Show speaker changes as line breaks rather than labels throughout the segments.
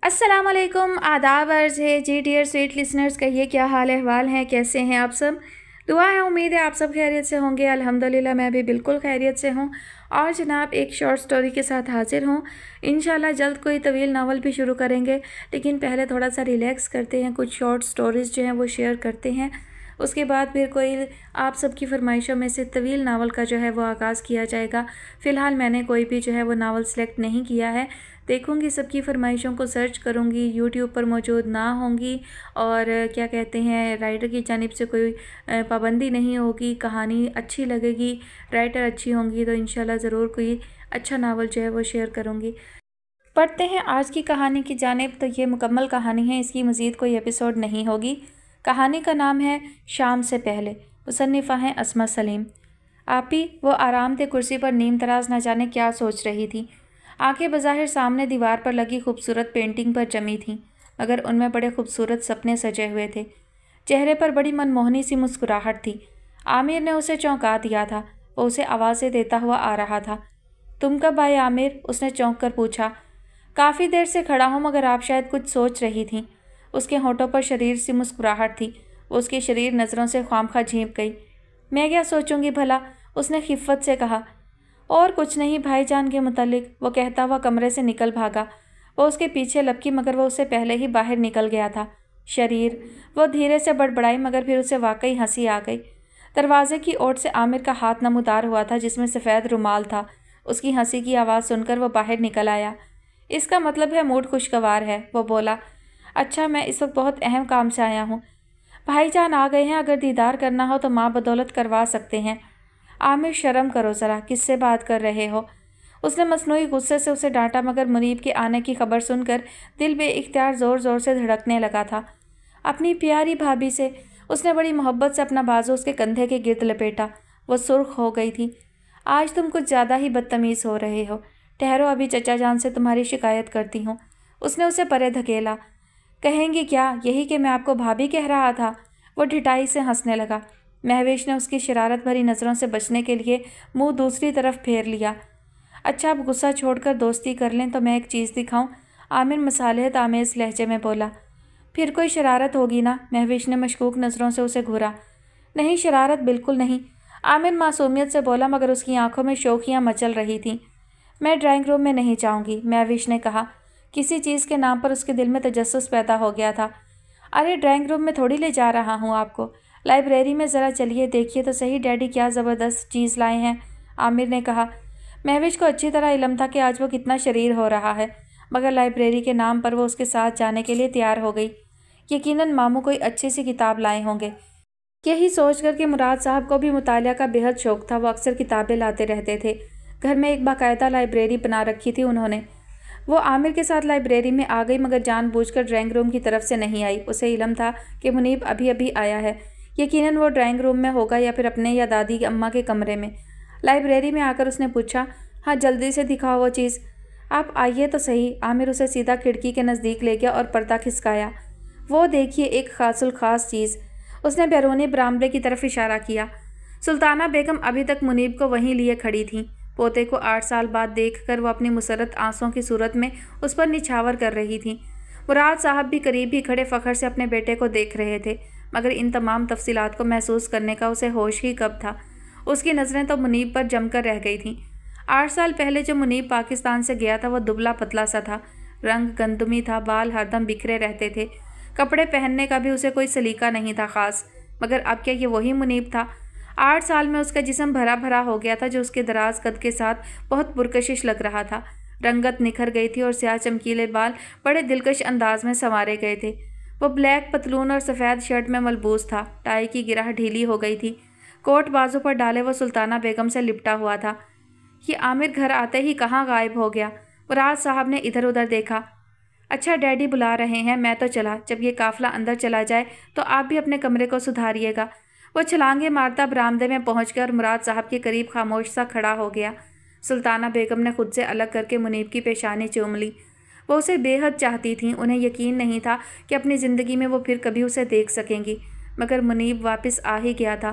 अस्सलाम वालेकुम, आदाब अर्ज़ है जी डियर स्वीट लिसनर्स। कहिए क्या हाल अहवाल हैं, कैसे हैं आप सब। दुआ है, उम्मीद है आप सब खैरियत से होंगे। अल्हम्दुलिल्लाह मैं भी बिल्कुल खैरियत से हूँ। और जनाब एक शॉर्ट स्टोरी के साथ हाजिर हूँ। इंशाल्लाह जल्द कोई तवील नावल भी शुरू करेंगे, लेकिन पहले थोड़ा सा रिलैक्स करते हैं, कुछ शॉर्ट स्टोरीज़ जो हैं वो शेयर करते हैं। उसके बाद फिर कोई आप सबकी फरमाइशों में से तवील नावल का जो है वो आगाज़ किया जाएगा। फ़िलहाल मैंने कोई भी जो है वो नावल सेलेक्ट नहीं किया है। देखूंगी, सबकी फरमाइशों को सर्च करूंगी, यूट्यूब पर मौजूद ना होंगी और क्या कहते हैं राइटर की जानिब से कोई पाबंदी नहीं होगी। कहानी अच्छी लगेगी, राइटर अच्छी होंगी तो इंशाल्लाह ज़रूर कोई अच्छा नावल जो है वो शेयर करूंगी। पढ़ते हैं आज की कहानी की जानिब। तो ये मुकम्मल कहानी है, इसकी मज़ीद कोई एपिसोड नहीं होगी। कहानी का नाम है शाम से पहले। मुसन्निफ़ा हैं अस्मा सलीम। आपी वो आरामदेह कुर्सी पर नीम तराज न जाने क्या सोच रही थी। आंखें बज़ाहिर सामने दीवार पर लगी खूबसूरत पेंटिंग पर जमी थीं, मगर उनमें बड़े खूबसूरत सपने सजे हुए थे। चेहरे पर बड़ी मनमोहनी सी मुस्कुराहट थी। आमिर ने उसे चौंका दिया था। वो उसे आवाज़ें देता हुआ आ रहा था। तुम कब आए आमिर? उसने चौंक कर पूछा। काफ़ी देर से खड़ा हूँ, मगर आप शायद कुछ सोच रही थीं। उसके होठों पर शरीर सी मुस्कुराहट थी। उसकी शरीर नज़रों से ख्वामखा झींप गई। मैं क्या सोचूंगी भला? उसने खिफ़्फ़त से कहा। और कुछ नहीं भाईजान के मुतल्लिक, वो कहता हुआ कमरे से निकल भागा। वो उसके पीछे लपकी, मगर वो उससे पहले ही बाहर निकल गया था। शरीर, वो धीरे से बड़बड़ाई, मगर फिर उसे वाकई हंसी आ गई। दरवाजे की ओर से आमिर का हाथ नमूदार हुआ था, जिसमें सफ़ेद रुमाल था। उसकी हंसी की आवाज़ सुनकर वो बाहर निकल आया। इसका मतलब है मूड खुशगवार है, वो बोला। अच्छा, मैं इस वक्त बहुत अहम काम से आया हूँ। भाईजान आ गए हैं, अगर दीदार करना हो तो माँ बदौलत करवा सकते हैं। आमिर शर्म करो ज़रा, किससे बात कर रहे हो? उसने मसनूई गुस्से से उसे डांटा, मगर मुनीब के आने की खबर सुनकर दिल बेइख्तियार ज़ोर ज़ोर से धड़कने लगा था। अपनी प्यारी भाभी से। उसने बड़ी मोहब्बत से अपना बाजू उसके कंधे के गिर्द लपेटा। वो सुर्ख हो गई थी। आज तुम कुछ ज़्यादा ही बदतमीज़ हो रहे हो। ठहरो, अभी चचा जान से तुम्हारी शिकायत करती हूँ। उसने उसे परे धकेला। कहेंगी क्या यही कि मैं आपको भाभी कह रहा था? वो ढिठाई से हंसने लगा। महवेश ने उसकी शरारत भरी नज़रों से बचने के लिए मुंह दूसरी तरफ फेर लिया। अच्छा, अब गुस्सा छोड़कर दोस्ती कर लें तो मैं एक चीज़ दिखाऊं? आमिर मसालहत आमेज़ लहजे में बोला। फिर कोई शरारत होगी ना? महवेश ने मशकूक नज़रों से उसे घूरा। नहीं, शरारत बिल्कुल नहीं, आमिर मासूमियत से बोला, मगर उसकी आंखों में शोखियाँ मचल रही थीं। मैं ड्राइंग रूम में नहीं जाऊँगी, महवेश ने कहा। किसी चीज़ के नाम पर उसके दिल में तजस्सुस पैदा हो गया था। अरे, ड्राइंग रूम में थोड़ी ले जा रहा हूँ आपको। लाइब्रेरी में ज़रा चलिए, देखिए तो सही डैडी क्या ज़बरदस्त चीज़ लाए हैं, आमिर ने कहा। महविश को अच्छी तरह इल्म था कि आज वो कितना शरीर हो रहा है, मगर लाइब्रेरी के नाम पर वो उसके साथ जाने के लिए तैयार हो गई। यकीनन मामू कोई अच्छी सी किताब लाए होंगे। यही सोच कर कि मुराद साहब को भी मुतालिया का बेहद शौक़ था। वो अक्सर किताबें लाते रहते थे। घर में एक बाकायदा लाइब्रेरी बना रखी थी उन्होंने। वो आमिर के साथ लाइब्रेरी में आ गई, मगर जानबूझकर ड्राइंग रूम की तरफ से नहीं आई। उसे इल्म था कि मुनीब अभी अभी आया है। यकीनन वो ड्राइंग रूम में होगा या फिर अपने या दादी की अम्मा के कमरे में। लाइब्रेरी में आकर उसने पूछा, हाँ जल्दी से दिखाओ वो चीज़। आप आइए तो सही। आमिर उसे सीधा खिड़की के नज़दीक ले गया और पर्दा खिसकाया। वो देखिए, एक खासुल खास चीज़। उसने बैरूनी बरामदे की तरफ इशारा किया। सुल्ताना बेगम अभी तक मुनीब को वहीं लिए खड़ी थीं। पोते को 8 साल बाद देखकर वो अपनी मुसर्रत आंसुओं की सूरत में उस पर निछावर कर रही थीं। मुराद साहब भी करीब ही खड़े फ़ख्र से अपने बेटे को देख रहे थे, मगर इन तमाम तफसीलात को महसूस करने का उसे होश ही कब था। उसकी नज़रें तो मुनीब पर जमकर रह गई थीं। 8 साल पहले जब मुनीब पाकिस्तान से गया था, वह दुबला पतला सा था, रंग गंदमी था, बाल हरदम बिखरे रहते थे, कपड़े पहनने का भी उसे कोई सलीका नहीं था ख़ास। मगर अब क्या ये वही मुनीब था? 8 साल में उसका जिस्म भरा भरा हो गया था, जो उसके दराज कद के साथ बहुत पुरकशिश लग रहा था। रंगत निखर गई थी और स्याह चमकीले बाल बड़े दिलकश अंदाज में संवारे गए थे। वो ब्लैक पतलून और सफ़ेद शर्ट में मलबूस था। टाई की गिरह ढीली हो गई थी। कोट बाजू पर डाले वो सुल्ताना बेगम से लिपटा हुआ था। ये आमिर घर आते ही कहाँ गायब हो गया? मुराद साहब ने इधर उधर देखा। अच्छा, डैडी बुला रहे हैं, मैं तो चला। जब ये काफ़िला अंदर चला जाए तो आप भी अपने कमरे को सुधारिएगा। वो छलांगे मारता बरामदे में पहुँच गया और मुराद साहब के करीब खामोश सा खड़ा हो गया। सुल्ताना बेगम ने खुद से अलग करके मुनीब की पेशानी चूम ली। वो उसे बेहद चाहती थीं। उन्हें यकीन नहीं था कि अपनी ज़िंदगी में वो फिर कभी उसे देख सकेंगी, मगर मुनीब वापस आ ही गया था।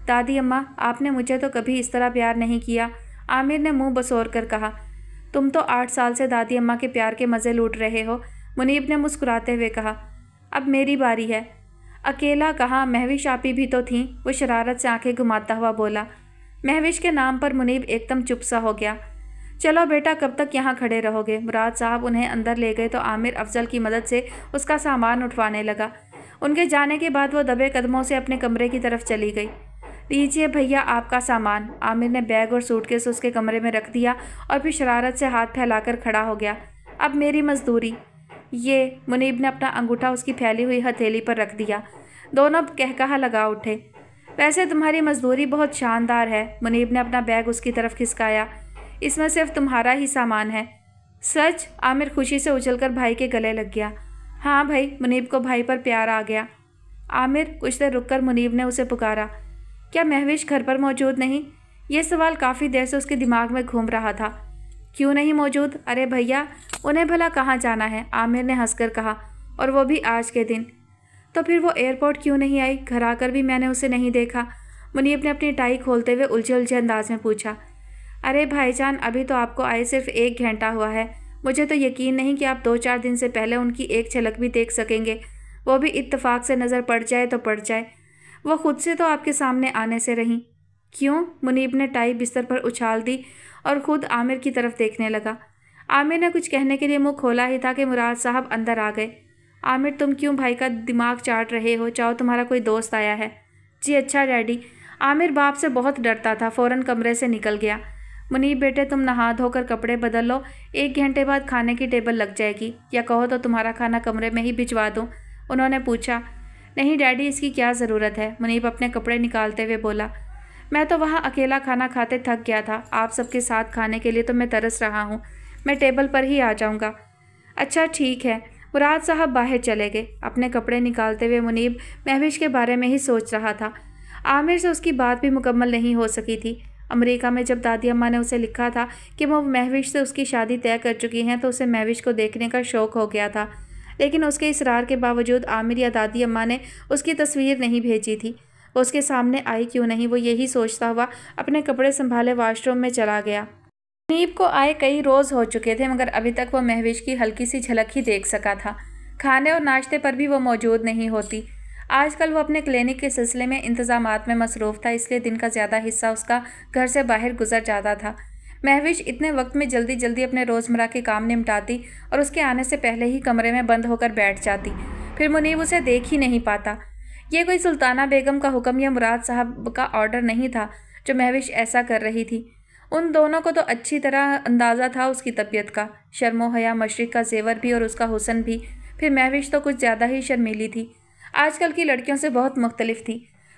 दादी अम्मा, आपने मुझे तो कभी इस तरह प्यार नहीं किया, आमिर ने मुंह बसोर कर कहा। तुम तो 8 साल से दादी अम्मा के प्यार के मज़े लूट रहे हो। मुनीब ने मुस्कुराते हुए कहा। अब मेरी बारी है। अकेला कहाँ, महविश आपी भी तो थीं, वो शरारत से आंखें घुमाता हुआ बोला। महविश के नाम पर मुनीब एकदम चुप सा हो गया। चलो बेटा, कब तक यहाँ खड़े रहोगे? मुराद साहब उन्हें अंदर ले गए तो आमिर अफजल की मदद से उसका सामान उठवाने लगा। उनके जाने के बाद वो दबे कदमों से अपने कमरे की तरफ चली गई। लीजिए भैया आपका सामान। आमिर ने बैग और सूटकेस उसके कमरे में रख दिया और फिर शरारत से हाथ फैलाकर खड़ा हो गया। अब मेरी मजदूरी। ये, मुनीब ने अपना अंगूठा उसकी फैली हुई हथेली पर रख दिया। दोनों कहकहा लगा उठे। वैसे तुम्हारी मजदूरी बहुत शानदार है। मुनीब ने अपना बैग उसकी तरफ खिसकाया। इसमें सिर्फ तुम्हारा ही सामान है। सच? आमिर खुशी से उछलकर भाई के गले लग गया। हाँ भाई, मुनीब को भाई पर प्यार आ गया। आमिर, कुछ देर रुककर मुनीब ने उसे पुकारा। क्या महविश घर पर मौजूद नहीं? ये सवाल काफ़ी देर से उसके दिमाग में घूम रहा था। क्यों नहीं मौजूद? अरे भैया, उन्हें भला कहाँ जाना है? आमिर ने हंसकर कहा, और वो भी आज के दिन। तो फिर वो एयरपोर्ट क्यों नहीं आई? घर आकर भी मैंने उसे नहीं देखा। मुनीब ने अपनी टाई खोलते हुए उलझे उलझे अंदाज में पूछा। अरे भाईजान, अभी तो आपको आए सिर्फ 1 घंटा हुआ है। मुझे तो यकीन नहीं कि आप 2-4 दिन से पहले उनकी एक झलक भी देख सकेंगे, वो भी इत्तेफाक से नज़र पड़ जाए तो पड़ जाए। वो खुद से तो आपके सामने आने से रहीं। क्यों? मुनीब ने टाई बिस्तर पर उछाल दी और ख़ुद आमिर की तरफ देखने लगा। आमिर ने कुछ कहने के लिए मुंह खोला ही था कि मुराद साहब अंदर आ गए। आमिर, तुम क्यों भाई का दिमाग चाट रहे हो? चाहो तुम्हारा कोई दोस्त आया है। जी अच्छा डैडी। आमिर बाप से बहुत डरता था, फ़ौरन कमरे से निकल गया। मुनीब बेटे, तुम नहा धोकर कपड़े बदल लो, 1 घंटे बाद खाने की टेबल लग जाएगी, या कहो तो तुम्हारा खाना कमरे में ही भिजवा दूँ, उन्होंने पूछा। नहीं डैडी, इसकी क्या ज़रूरत है? मुनीब अपने कपड़े निकालते हुए बोला। मैं तो वहाँ अकेला खाना खाते थक गया था, आप सबके साथ खाने के लिए तो मैं तरस रहा हूँ। मैं टेबल पर ही आ जाऊँगा। अच्छा ठीक है। मुराद साहब बाहर चले गए। अपने कपड़े निकालते हुए मुनीब महविश के बारे में ही सोच रहा था। आमिर से उसकी बात भी मुकम्मल नहीं हो सकी थी। अमेरिका में जब दादी अम्मा ने उसे लिखा था कि वो महविश से उसकी शादी तय कर चुकी हैं, तो उसे महविश को देखने का शौक़ हो गया था, लेकिन उसके इसरार के बावजूद आमिर या दादी अम्मा ने उसकी तस्वीर नहीं भेजी थी। वो उसके सामने आई क्यों नहीं, वो यही सोचता हुआ अपने कपड़े संभाले वॉशरूम में चला गया। मुनीब को आए कई रोज़ हो चुके थे, मगर अभी तक वो महविश की हल्की सी झलक ही देख सका था। खाने और नाश्ते पर भी वो मौजूद नहीं होती। आजकल वो अपने क्लिनिक के सिलसिले में इंतज़ामात में मसरूफ़ था, इसलिए दिन का ज़्यादा हिस्सा उसका घर से बाहर गुजर जाता था। महविश इतने वक्त में जल्दी जल्दी अपने रोज़मर्रा के काम निपटाती और उसके आने से पहले ही कमरे में बंद होकर बैठ जाती। फिर मुनीब उसे देख ही नहीं पाता। ये कोई सुल्ताना बेगम का हुक्म या मुराद साहब का ऑर्डर नहीं था जो महविश ऐसा कर रही थी। उन दोनों को तो अच्छी तरह अंदाज़ा था उसकी तबीयत का, शर्मो हया, मशरिक का जेवर भी और उसका हुस्न भी। फिर महविश तो कुछ ज़्यादा ही शर्मीली थी, आजकल की लड़कियों से बहुत मुख्तलिफ थी।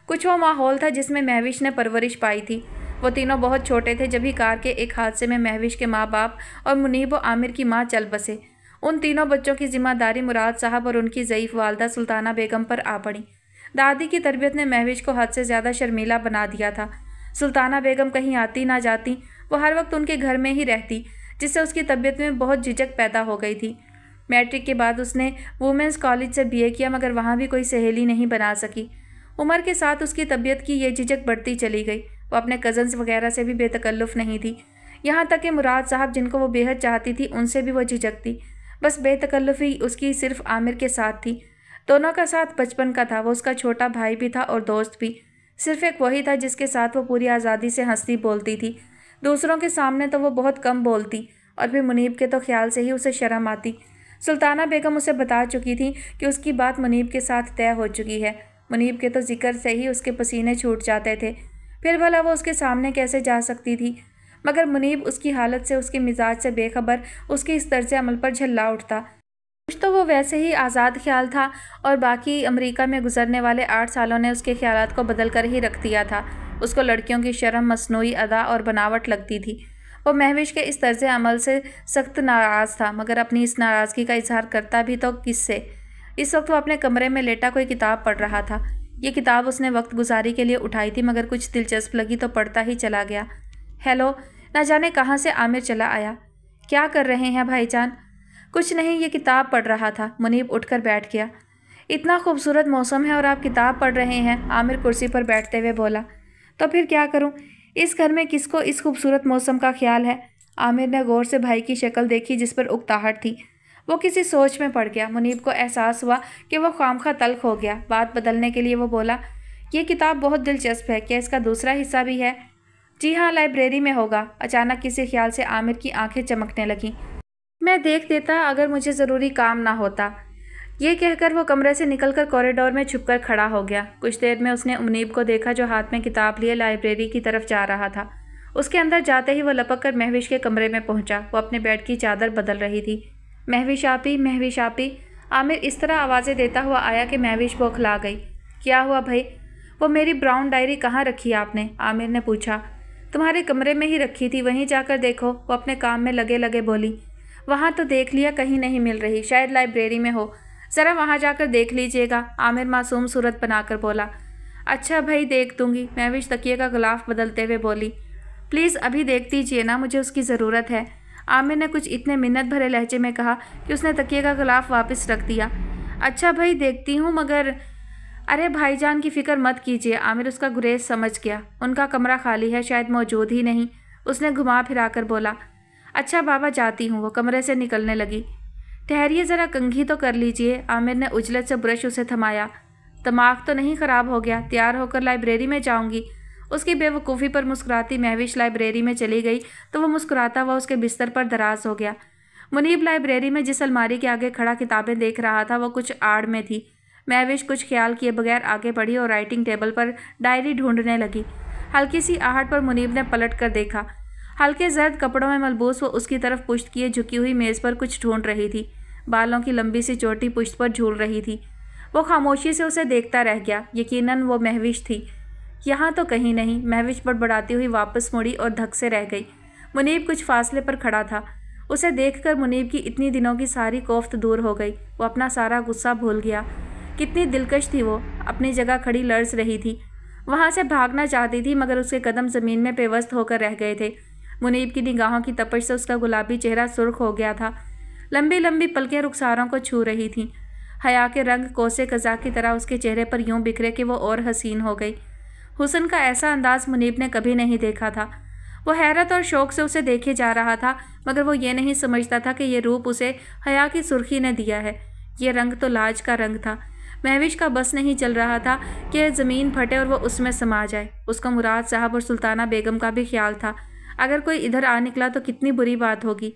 कुछ वो माहौल था जिसमें महविश ने परवरिश पाई थी। वो तीनों बहुत छोटे थे जब ही कार के एक हादसे में महविश के माँ बाप और मुनीब व आमिर की माँ चल बसे। उन तीनों बच्चों की जिम्मेदारी मुराद साहब और उनकी ज़ईफ़ वालदा सुल्ताना बेगम पर आ पड़ी। दादी की तरबियत ने महविश को हद से ज़्यादा शर्मीला बना दिया था। सुल्ताना बेगम कहीं आती ना जाती, वो हर वक्त उनके घर में ही रहती, जिससे उसकी तबीयत में बहुत झिझक पैदा हो गई थी। मैट्रिक के बाद उसने वुमेंस कॉलेज से BA किया, मगर वहाँ भी कोई सहेली नहीं बना सकी। उम्र के साथ उसकी तबीयत की ये झिझक बढ़ती चली गई। वो अपने कज़न्स वगैरह से भी बेतकल्लुफ़ नहीं थी, यहाँ तक कि मुराद साहब जिनको वो बेहद चाहती थी उनसे भी वो झिझकती। बस बेतकल्लुफ़ी उसकी सिर्फ आमिर के साथ थी। दोनों का साथ बचपन का था, वो उसका छोटा भाई भी था और दोस्त भी। सिर्फ एक वही था जिसके साथ वो पूरी आज़ादी से हंसती बोलती थी। दूसरों के सामने तो वो बहुत कम बोलती, और फिर मुनीब के तो ख्याल से ही उसे शर्म आती। सुल्ताना बेगम उसे बता चुकी थी कि उसकी बात मुनीब के साथ तय हो चुकी है। मुनीब के तो जिक्र से ही उसके पसीने छूट जाते थे, फिर भला वो उसके सामने कैसे जा सकती थी। मगर मुनीब उसकी हालत से, उसके मिजाज से बेखबर उसके इस तर्ज़ अमल पर झल्ला उठता। कुछ तो वो वैसे ही आज़ाद ख्याल था, और बाकी अमेरिका में गुजरने वाले 8 सालों ने उसके ख्यालात को बदल कर ही रख दिया था। उसको लड़कियों की शर्म, मसनूई अदा और बनावट लगती थी। वो महविश के इस तर्ज़ अमल से सख्त नाराज़ था, मगर अपनी इस नाराज़गी का इजहार करता भी तो किससे। इस वक्त वो अपने कमरे में लेटा कोई किताब पढ़ रहा था। ये किताब उसने वक्त गुजारी के लिए उठाई थी, मगर कुछ दिलचस्प लगी तो पढ़ता ही चला गया। हेलो, ना जाने कहाँ से आमिर चला आया। क्या कर रहे हैं भाईजान? कुछ नहीं, ये किताब पढ़ रहा था। मुनीब उठकर बैठ गया। इतना खूबसूरत मौसम है और आप किताब पढ़ रहे हैं? आमिर कुर्सी पर बैठते हुए बोला। तो फिर क्या करूं? इस घर में किसको इस खूबसूरत मौसम का ख्याल है? आमिर ने गौर से भाई की शक्ल देखी जिस पर उकताहट थी। वो किसी सोच में पड़ गया। मुनीब को एहसास हुआ कि वो खामखा तल्ख हो गया। बात बदलने के लिए वो बोला, ये किताब बहुत दिलचस्प है, क्या इसका दूसरा हिस्सा भी है? जी हाँ, लाइब्रेरी में होगा। अचानक किसी ख्याल से आमिर की आंखें चमकने लगीं। मैं देख देता अगर मुझे ज़रूरी काम ना होता। ये कहकर वो कमरे से निकलकर कॉरिडोर में छुपकर खड़ा हो गया। कुछ देर में उसने मुनीब को देखा जो हाथ में किताब लिए लाइब्रेरी की तरफ जा रहा था। उसके अंदर जाते ही वो लपक कर महविश के कमरे में पहुंचा। वो अपने बेड की चादर बदल रही थी। महविश आपी, महविश आपी। आमिर इस तरह आवाज़ें देता हुआ आया कि महविश बौखला गई। क्या हुआ भाई? वो मेरी ब्राउन डायरी कहाँ रखी आपने? आमिर ने पूछा। तुम्हारे कमरे में ही रखी थी, वहीं जाकर देखो। वो अपने काम में लगे लगे बोली। वहाँ तो देख लिया, कहीं नहीं मिल रही, शायद लाइब्रेरी में हो, ज़रा वहाँ जाकर देख लीजिएगा। आमिर मासूम सूरत बनाकर बोला। अच्छा भाई, देख दूंगी। महविश तकिए का गिलाफ बदलते हुए बोली। प्लीज़ अभी देख दीजिए ना, मुझे उसकी ज़रूरत है। आमिर ने कुछ इतने मिन्नत भरे लहजे में कहा कि उसने तकिए का गिलाफ वापस रख दिया। अच्छा भाई, देखती हूँ, मगर अरे भाईजान की फ़िक्र मत कीजिए। आमिर उसका गुरेज समझ गया। उनका कमरा खाली है, शायद मौजूद ही नहीं। उसने घुमा फिरा कर बोला। अच्छा बाबा, जाती हूँ। वो कमरे से निकलने लगी। ठहरिए, ज़रा कंघी तो कर लीजिए। आमिर ने उजलत से ब्रश उसे थमाया। दिमाग तो नहीं ख़राब हो गया? तैयार होकर लाइब्रेरी में जाऊँगी। उसकी बेवकूफ़ी पर मुस्कुराती महविश लाइब्रेरी में चली गई तो वो मुस्कुराता हुआ उसके बिस्तर पर दराज हो गया। मुनीब लाइब्रेरी में जिस अलमारी के आगे खड़ा किताबें देख रहा था वो कुछ आड़ में थी। महविश कुछ ख्याल किए बगैर आगे बढ़ी और राइटिंग टेबल पर डायरी ढूंढने लगी। हल्की सी आहट पर मुनीब ने पलट कर देखा। हल्के जर्द कपड़ों में मलबूस वो उसकी तरफ पुश्त किए झुकी हुई मेज़ पर कुछ ढूंढ रही थी। बालों की लंबी सी चोटी पुश्त पर झूल रही थी। वो खामोशी से उसे देखता रह गया। यकीनन वो महविश थी। यहाँ तो कहीं नहीं। महविश बड़बड़ाती हुई वापस मुड़ी और धक से रह गई। मुनीब कुछ फासले पर खड़ा था। उसे देखकर मुनीब की इतनी दिनों की सारी कोफ्त दूर हो गई। वो अपना सारा गुस्सा भूल गया। कितनी दिलकश थी वो, अपनी जगह खड़ी लर्ज रही थी। वहाँ से भागना चाहती थी मगर उसके कदम ज़मीन में पेवस्त होकर रह गए थे। मुनीब की निगाहों की तपश से उसका गुलाबी चेहरा सुर्ख हो गया था। लंबी लंबी पलकें रुखसारों को छू रही थीं। हया के रंग कोसे कज़ा की तरह उसके चेहरे पर यूं बिखरे कि वो और हसीन हो गई। हुस्न का ऐसा अंदाज मुनीब ने कभी नहीं देखा था। वो हैरत और शौक से उसे देखे जा रहा था मगर वो ये नहीं समझता था कि ये रूप उसे हया की सुर्खी ने दिया है। ये रंग तो लाज का रंग था। महविश का बस नहीं चल रहा था कि ज़मीन फटे और वो उसमें समा जाए। उसको मुराद साहब और सुल्ताना बेगम का भी ख्याल था। अगर कोई इधर आ निकला तो कितनी बुरी बात होगी।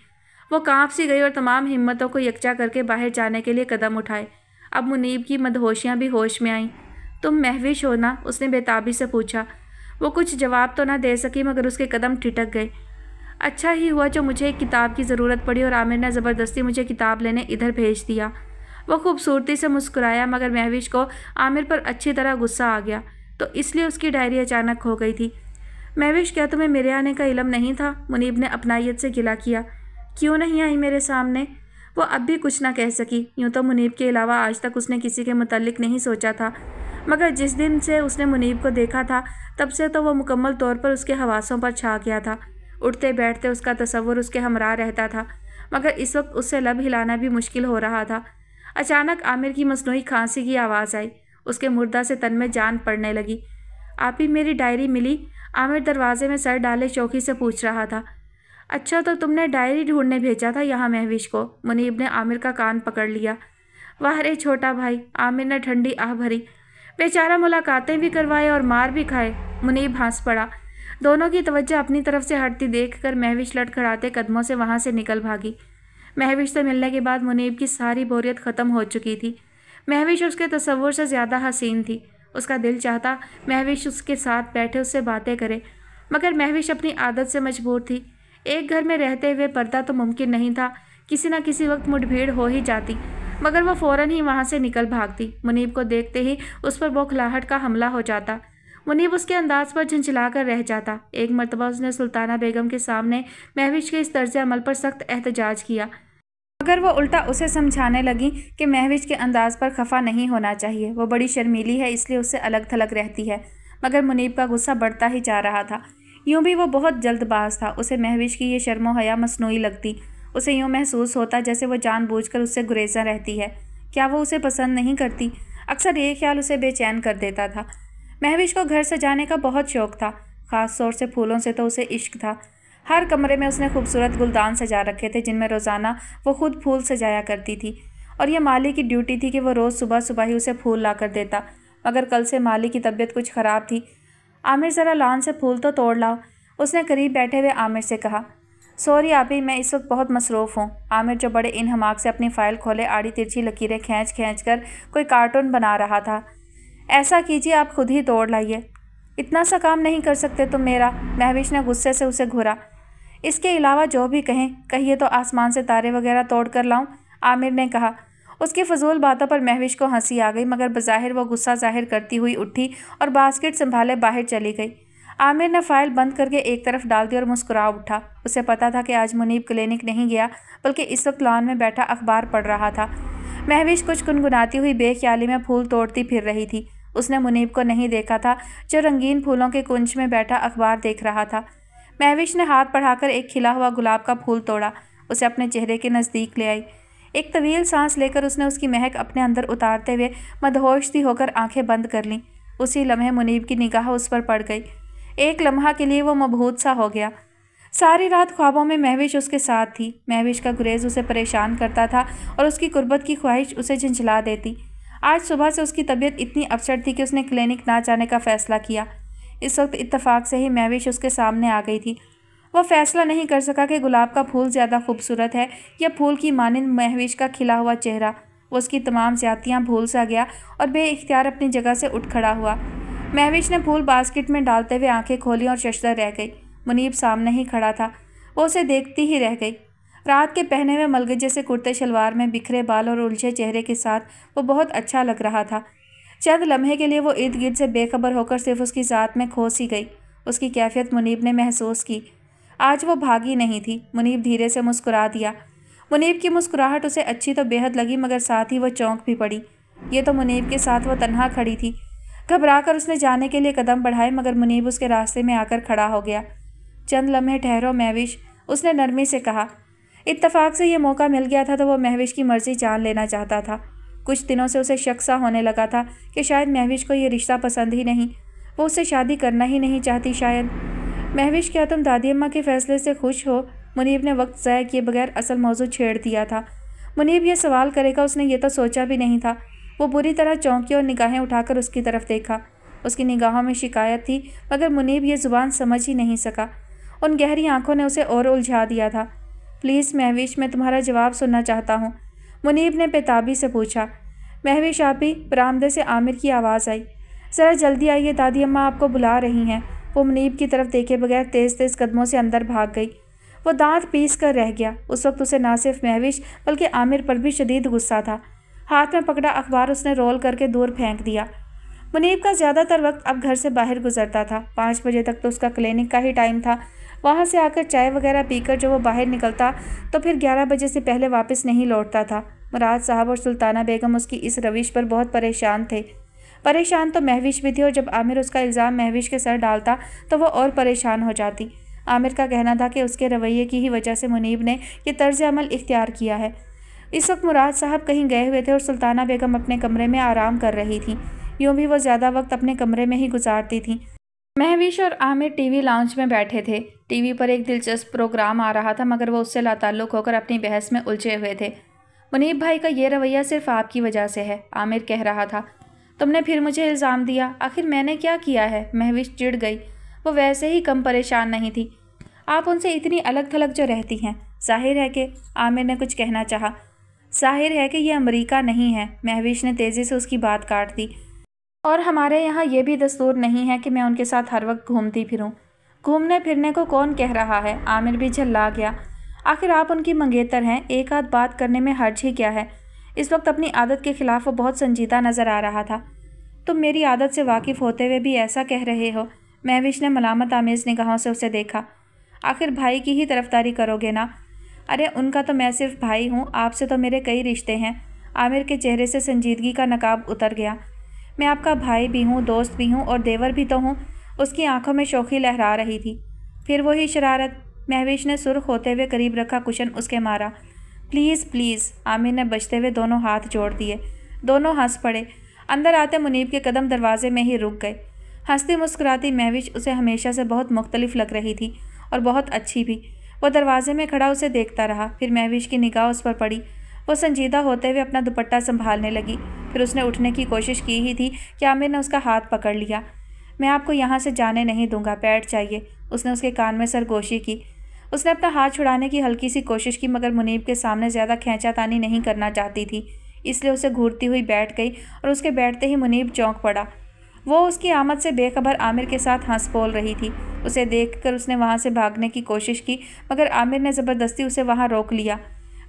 वो कांप सी गई और तमाम हिम्मतों को यकजा करके बाहर जाने के लिए कदम उठाए। अब मुनीब की मदहोशियाँ भी होश में आईं। तुम महविश हो ना? उसने बेताबी से पूछा। वो कुछ जवाब तो ना दे सकी मगर उसके कदम ठिठक गए। अच्छा ही हुआ जो मुझे एक किताब की ज़रूरत पड़ी और आमिर ने ज़बरदस्ती मुझे किताब लेने इधर भेज दिया। वो खूबसूरती से मुस्कुराया मगर महविश को आमिर पर अच्छी तरह गुस्सा आ गया तो इसलिए उसकी डायरी अचानक खो गई थी। महविश, क्या तुम्हें मेरे आने का इल्म नहीं था? मुनीब ने अपनायत से गिला किया। क्यों नहीं आई मेरे सामने? वो अब भी कुछ ना कह सकी। यूँ तो मुनीब के अलावा आज तक उसने किसी के मुतल्लिक नहीं सोचा था मगर जिस दिन से उसने मुनीब को देखा था तब से तो वो मुकम्मल तौर पर उसके हवासों पर छा गया था। उठते बैठते उसका तसव्वुर उसके हमरा रहता था मगर इस वक्त उससे लब हिलाना भी मुश्किल हो रहा था। अचानक आमिर की मसनूई खांसी की आवाज़ आई। उसके मुर्दा से तन में जान पड़ने लगी। आप ही मेरी डायरी मिली? आमिर दरवाजे में सर डाले चौकी से पूछ रहा था। अच्छा तो तुमने डायरी ढूंढने भेजा था यहाँ महविश को? मुनीब ने आमिर का कान पकड़ लिया। वाह रे छोटा भाई, आमिर ने ठंडी आह भरी। बेचारा मुलाकातें भी करवाए और मार भी खाए। मुनीब हंस पड़ा। दोनों की तवज्जो अपनी तरफ से हटती देखकर महविश लड़खड़ाते कदमों से वहाँ से निकल भागी। महविश से मिलने के बाद मुनीब की सारी बोरियत ख़त्म हो चुकी थी। महविश उसके तसव्वुर से ज़्यादा हसीन थी। उसका दिल चाहता महविश उसके साथ बैठे उससे बातें करे मगर महविश अपनी आदत से मजबूर थी। एक घर में रहते हुए पर्दा तो मुमकिन नहीं था। किसी न किसी वक्त मुठभेड़ हो ही जाती मगर वह फ़ौरन ही वहाँ से निकल भागती। मुनीब को देखते ही उस पर बौखलाहट का हमला हो जाता। मुनीब उसके अंदाज पर झंझला कर रह जाता। एक मरतबा उसने सुल्ताना बेगम के सामने महविश के इस तर्ज अमल पर सख्त एहतजाज किया मगर वो उल्टा उसे समझाने लगी कि महविश के अंदाज पर खफा नहीं होना चाहिए। वो बड़ी शर्मीली है इसलिए उससे अलग थलग रहती है। मगर मुनीब का गुस्सा बढ़ता ही जा रहा था। यूँ भी वो बहुत जल्दबाज था। उसे महविश की ये शर्मो हया मसनूई लगती। उसे यूँ महसूस होता जैसे वो जानबूझकर उससे गुरेज़ा रहती है। क्या वो उसे पसंद नहीं करती? अक्सर ये ख्याल उसे बेचैन कर देता था। महविश को घर सजाने का बहुत शौक़ था। ख़ास तौर से फूलों से तो उसे इश्क था। हर कमरे में उसने खूबसूरत गुलदान सजा रखे थे जिनमें रोज़ाना वो खुद फूल सजाया करती थी, और यह माली की ड्यूटी थी कि वो रोज़ सुबह सुबह ही उसे फूल ला कर देता। मगर कल से माली की तबीयत कुछ ख़राब थी। आमिर ज़रा लॉन से फूल तो तोड़ लाओ, उसने करीब बैठे हुए आमिर से कहा। सॉरी आपी, मैं इस वक्त बहुत मसरूफ़ हूँ। आमिर जो बड़े इन्हमाक से अपनी फ़ाइल खोले आड़ी तिरछी लकीरें खींच खींच कर कोई कार्टून बना रहा था। ऐसा कीजिए, आप खुद ही तोड़ लाइए, इतना सा काम नहीं कर सकते तुम मेरा? महविश ने गुस्से से उसे घूरा। इसके अलावा जो भी कहें कहिए तो आसमान से तारे वगैरह तोड़ कर लाऊं, आमिर ने कहा। उसकी फजूल बातों पर महविश को हंसी आ गई, मगर बज़ाहिर वो गुस्सा जाहिर करती हुई उठी और बास्केट संभाले बाहर चली गई। आमिर ने फ़ाइल बंद करके एक तरफ डाल दी और मुस्कुरा उठा। उसे पता था कि आज मुनीब क्लिनिक नहीं गया, बल्कि इस वक्त लॉन में बैठा अखबार पढ़ रहा था। महविश कुछ गुनगुनाती हुई बेख्याली में फूल तोड़ती फिर रही थी। उसने मुनीब को नहीं देखा था, जो रंगीन फूलों के कुंज में बैठा अखबार देख रहा था। महविश ने हाथ बढ़ाकर एक खिला हुआ गुलाब का फूल तोड़ा, उसे अपने चेहरे के नज़दीक ले आई। एक तवील सांस लेकर उसने उसकी महक अपने अंदर उतारते हुए मदहोश सी होकर आंखें बंद कर लीं। उसी लम्हे मुनीब की निगाह उस पर पड़ गई। एक लम्हा के लिए वो मबहूत सा हो गया। सारी रात ख्वाबों में महविश उसके साथ थी। महविश का गुरेज उसे परेशान करता था और उसकी कुर्बत की ख्वाहिश उसे झंझला देती। आज सुबह से उसकी तबीयत इतनी अपसेट थी कि उसने क्लिनिक ना जाने का फ़ैसला किया। इस वक्त इत्तफाक से ही महविश उसके सामने आ गई थी। वह फैसला नहीं कर सका कि गुलाब का फूल ज़्यादा खूबसूरत है या फूल की मानिंद महविश का खिला हुआ चेहरा। वो उसकी तमाम ज़्यादतियाँ भूल सा गया और बेइख्तियार अपनी जगह से उठ खड़ा हुआ। महविश ने फूल बास्केट में डालते हुए आंखें खोली और शशदर रह गई। मुनीब सामने ही खड़ा था, वो उसे देखती ही रह गई। रात के पहने हुए मलगजे से कुर्ते शलवार में बिखरे बाल और उलझे चेहरे के साथ वो बहुत अच्छा लग रहा था। चंद लम्हे के लिए वो इर्द गिर्द से बेखबर होकर सिर्फ उसकी ज़ात में खो सी गई। उसकी कैफियत मुनीब ने महसूस की। आज वो भागी नहीं थी। मुनीब धीरे से मुस्कुरा दिया। मुनीब की मुस्कुराहट उसे अच्छी तो बेहद लगी, मगर साथ ही वो चौंक भी पड़ी। ये तो मुनीब के साथ वो तन्हा खड़ी थी। घबराकर उसने जाने के लिए कदम बढ़ाए, मगर मुनीब उसके रास्ते में आकर खड़ा हो गया। चंद लम्हे ठहरो महविश, उसने नरमी से कहा। इत्तफाक से ये मौका मिल गया था तो वो महविश की मर्जी जान लेना चाहता था। कुछ दिनों से उसे शक सा होने लगा था कि शायद महविश को ये रिश्ता पसंद ही नहीं, वो उससे शादी करना ही नहीं चाहती शायद। महविश, क्या तुम दादी अम्मा के फैसले से खुश हो? मुनीब ने वक्त ज़ाया किए बगैर असल मौजू छेड़ दिया था। मुनीब ये सवाल करेगा उसने ये तो सोचा भी नहीं था। वो बुरी तरह चौंकी और निगाहें उठाकर उसकी तरफ देखा। उसकी निगाहों में शिकायत थी, मगर मुनीब ये ज़ुबान समझ ही नहीं सका। उन गहरी आंखों ने उसे और उलझा दिया था। प्लीज़ महविश, मैं तुम्हारा जवाब सुनना चाहता हूँ, मुनीब ने बेताबी से पूछा। महविश आपी, बरामदे से आमिर की आवाज़ आई। ज़रा जल्दी आइए, दादी अम्मा आपको बुला रही हैं। वो मुनीब की तरफ देखे बगैर तेज़ तेज़ कदमों से अंदर भाग गई। वो दांत पीस कर रह गया। उस वक्त उसे ना सिर्फ महविश बल्कि आमिर पर भी शदीद गुस्सा था। हाथ में पकड़ा अखबार उसने रोल करके दूर फेंक दिया। मुनीब का ज़्यादातर वक्त अब घर से बाहर गुजरता था। 5 बजे तक तो उसका क्लिनिक का ही टाइम था। वहाँ से आकर चाय वगैरह पीकर जो वो बाहर निकलता तो फिर 11 बजे से पहले वापस नहीं लौटता था। मुराद साहब और सुल्ताना बेगम उसकी इस रविश पर बहुत परेशान थे। परेशान तो महविश भी थी, और जब आमिर उसका इल्ज़ाम महविश के सर डालता तो वो और परेशान हो जाती। आमिर का कहना था कि उसके रवैये की ही वजह से मुनीब ने यह तर्ज अमल इख्तियार किया है। इस वक्त मुराद साहब कहीं गए हुए थे और सुल्ताना बेगम अपने कमरे में आराम कर रही थी। यूँ भी वो ज़्यादा वक्त अपने कमरे में ही गुजारती थी। महविश और आमिर टीवी लाउंज में बैठे थे। टीवी पर एक दिलचस्प प्रोग्राम आ रहा था, मगर वो उससे लाताल्लुक़ होकर अपनी बहस में उलझे हुए थे। मुनीब भाई का ये रवैया सिर्फ आपकी वजह से है, आमिर कह रहा था। तुमने फिर मुझे इल्ज़ाम दिया, आखिर मैंने क्या किया है? महविश चिढ़ गई। वो वैसे ही कम परेशान नहीं थी। आप उनसे इतनी अलग थलग जो रहती हैं। जाहिर है कि, आमिर ने कुछ कहना चाहा। जाहिर है कि ये अमेरिका नहीं है, महविश ने तेज़ी से उसकी बात काट दी। और हमारे यहाँ ये भी दस्तूर नहीं है कि मैं उनके साथ हर वक्त घूमती फिरूं। घूमने फिरने को कौन कह रहा है? आमिर भी झल्ला गया। आखिर आप उनकी मंगेतर हैं, एक आध बात करने में हर्ज ही क्या है? इस वक्त अपनी आदत के खिलाफ वो बहुत संजीदा नज़र आ रहा था। तुम मेरी आदत से वाकिफ़ होते हुए भी ऐसा कह रहे हो? महविश ने मलामत आमेज़ निगाहों से उसे देखा। आखिर भाई की ही तरफदारी करोगे ना? अरे उनका तो मैं सिर्फ भाई हूँ, आपसे तो मेरे कई रिश्ते हैं। आमिर के चेहरे से संजीदगी का नकाब उतर गया। मैं आपका भाई भी हूँ, दोस्त भी हूँ और देवर भी तो हूँ। उसकी आंखों में शौखी लहरा रही थी। फिर वही शरारत। महविश ने सुर्ख होते हुए करीब रखा कुशन उसके मारा। प्लीज़ प्लीज़, आमिर ने बचते हुए दोनों हाथ जोड़ दिए। दोनों हंस पड़े। अंदर आते मुनीब के कदम दरवाजे में ही रुक गए। हंसती मुस्कुराती महविश उसे हमेशा से बहुत मुख्तलिफ लग रही थी। اور بہت اچھی بھی۔ وہ دروازے میں کھڑا اسے دیکھتا رہا، پھر مہوش کی نگاہ اس پر پڑی۔ وہ سنجیدہ ہوتے ہوئے اپنا دوپٹہ سنبھالنے لگی، پھر اس نے اٹھنے کی کوشش کی ہی تھی کہ عامر نے اس کا ہاتھ پکڑ لیا۔ میں آپ کو یہاں سے جانے نہیں دوں گا، بیٹھ جائیے۔ اس نے اس کے کان میں سرگوشی کی۔ اس نے اپنا ہاتھ چھڑانے کی ہلکی سی کوشش کی، مگر منیب کے سامنے زیادہ کھینچا تانی نہیں کرنا چاہتی تھی، اس لیے اسے گھورتی ہوئی بیٹھ گئی، اور اس کے بیٹھتے ہی منیب چونک پڑا۔ وہ اس کی آمد سے بے خبر عامر کے ساتھ ہنس بول رہی تھی۔ اسے دیکھ کر اس نے وہاں سے بھاگنے کی کوشش کی، مگر عامر نے زبردستی اسے وہاں روک لیا۔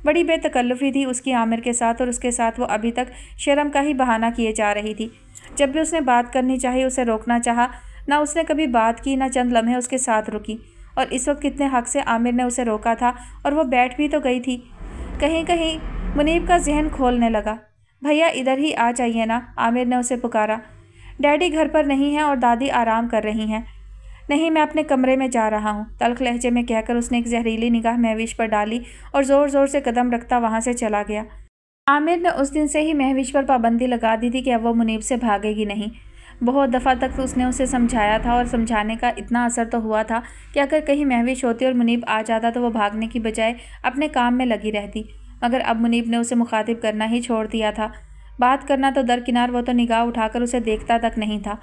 بڑی بے تکلفی تھی اس کی عامر کے ساتھ، اور اس کے ساتھ وہ ابھی تک شرم کا ہی بہانہ کیے جا رہی تھی۔ جب بھی اس نے بات کرنی چاہی، اسے روکنا چاہا، نہ اس نے کبھی بات کی، نہ چند لمحے اس کے ساتھ رکی، اور اس وقت کتنے حق سے عامر نے اسے روکا تھا، اور وہ بیٹھ بھی تو گئی تھی۔ کہیں کہیں منیب کا ذہن کھولنے لگا۔ بھیا ادھر ہی آ جائیے نا، عامر نے اسے پکارا۔ ڈیڈی گھر پر نہیں ہیں اور دادی آرام کر رہی ہیں۔ نہیں، میں اپنے کمرے میں جا رہا ہوں، تلخ لہجے میں کہہ کر اس نے ایک زہریلی نگاہ مہوش پر ڈالی اور زور زور سے قدم رکھتا وہاں سے چلا گیا۔ عامر نے اس دن سے ہی مہوش پر پابندی لگا دی تھی کہ اب وہ منیب سے بھاگے گی نہیں۔ بہت دفعہ تک اس نے اسے سمجھایا تھا، اور سمجھانے کا اتنا اثر تو ہوا تھا کہ اگر کہیں مہوش ہوتی اور منیب آ جاتا تو وہ بھاگنے کی بجائے اپنے کام میں لگی رہتی، مگر اب منیب نے اسے مخاطب کرنا ہی چھوڑ دیا تھا۔ بات کرنا تو درکنار، وہ تو نگاہ اٹھا کر اسے دیکھتا تک نہیں تھا۔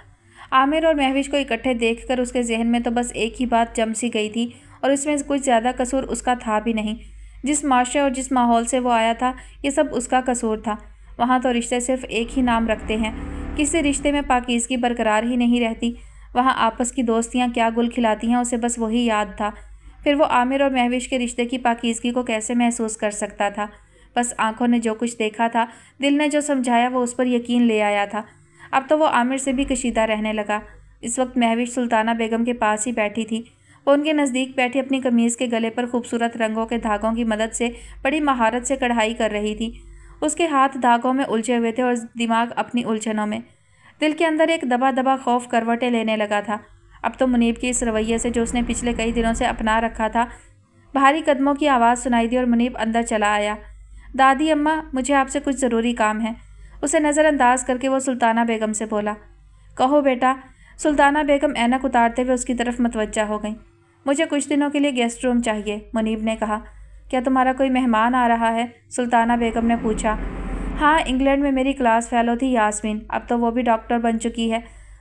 عامر اور مہوش کو اکٹھے دیکھ کر اس کے ذہن میں تو بس ایک ہی بات جم سی گئی تھی، اور اس میں کچھ زیادہ قصور اس کا تھا بھی نہیں۔ جس معاشرے اور جس ماحول سے وہ آیا تھا، یہ سب اس کا قصور تھا۔ وہاں تو رشتے صرف ایک ہی نام رکھتے ہیں، کسی رشتے میں پاکیزگی برقرار ہی نہیں رہتی۔ وہاں آپس کی دوستیاں کیا گل کھلاتی ہیں، اسے بس وہی یاد تھا۔ پھر وہ عامر اور مہوش کے رشتے کی پاکیزگی کو کیسے محسوس کر سکتا تھا؟ بس آنکھوں نے جو کچھ دیکھا تھا، دل نے جو سمجھایا، وہ اس پر یقین لے آیا تھا۔ اب تو وہ عامر سے بھی کشیدہ رہنے لگا۔ اس وقت مہوش سلطانہ بیگم کے پاس ہی بیٹھی تھی۔ وہ ان کے نزدیک بیٹھی اپنی قمیض کے گلے پر خوبصورت رنگوں کے دھاگوں کی مدد سے بڑی مہارت سے کڑھائی کر رہی تھی۔ اس کے ہاتھ دھاگوں میں الجھے ہوئے تھے اور دماغ اپنی الجھنوں میں۔ دل کے اندر ایک دبا دبا خوف کروٹیں لینے لگا تھا۔ اب تو منیب کے اس رویے سے جو اس نے پچھلے کئی دنوں سے اپنا رکھا تھا، بھاری قدموں کی آواز سنائی دی اور منیب اندر چلا آیا۔ دادی اماں، مجھے آپ سے کچھ ضروری کام ہے، اسے نظر انداز کر کے وہ سلطانہ بیگم سے بولا۔ کہو بیٹا۔ سلطانہ بیگم اینک اتارتے ہوئے اس کی طرف متوجہ ہو گئیں۔ مجھے کچھ دنوں کے لیے گیسٹ روم چاہیے، منیب نے کہا۔ کیا تمہارا کوئی مہمان آ رہا ہے؟ سلطانہ بیگم نے پوچھا۔ ہاں، انگلینڈ میں میری کلاس فیلو تھی یاسمین، اب تو وہ بھی ڈاکٹر بن چکی ہے۔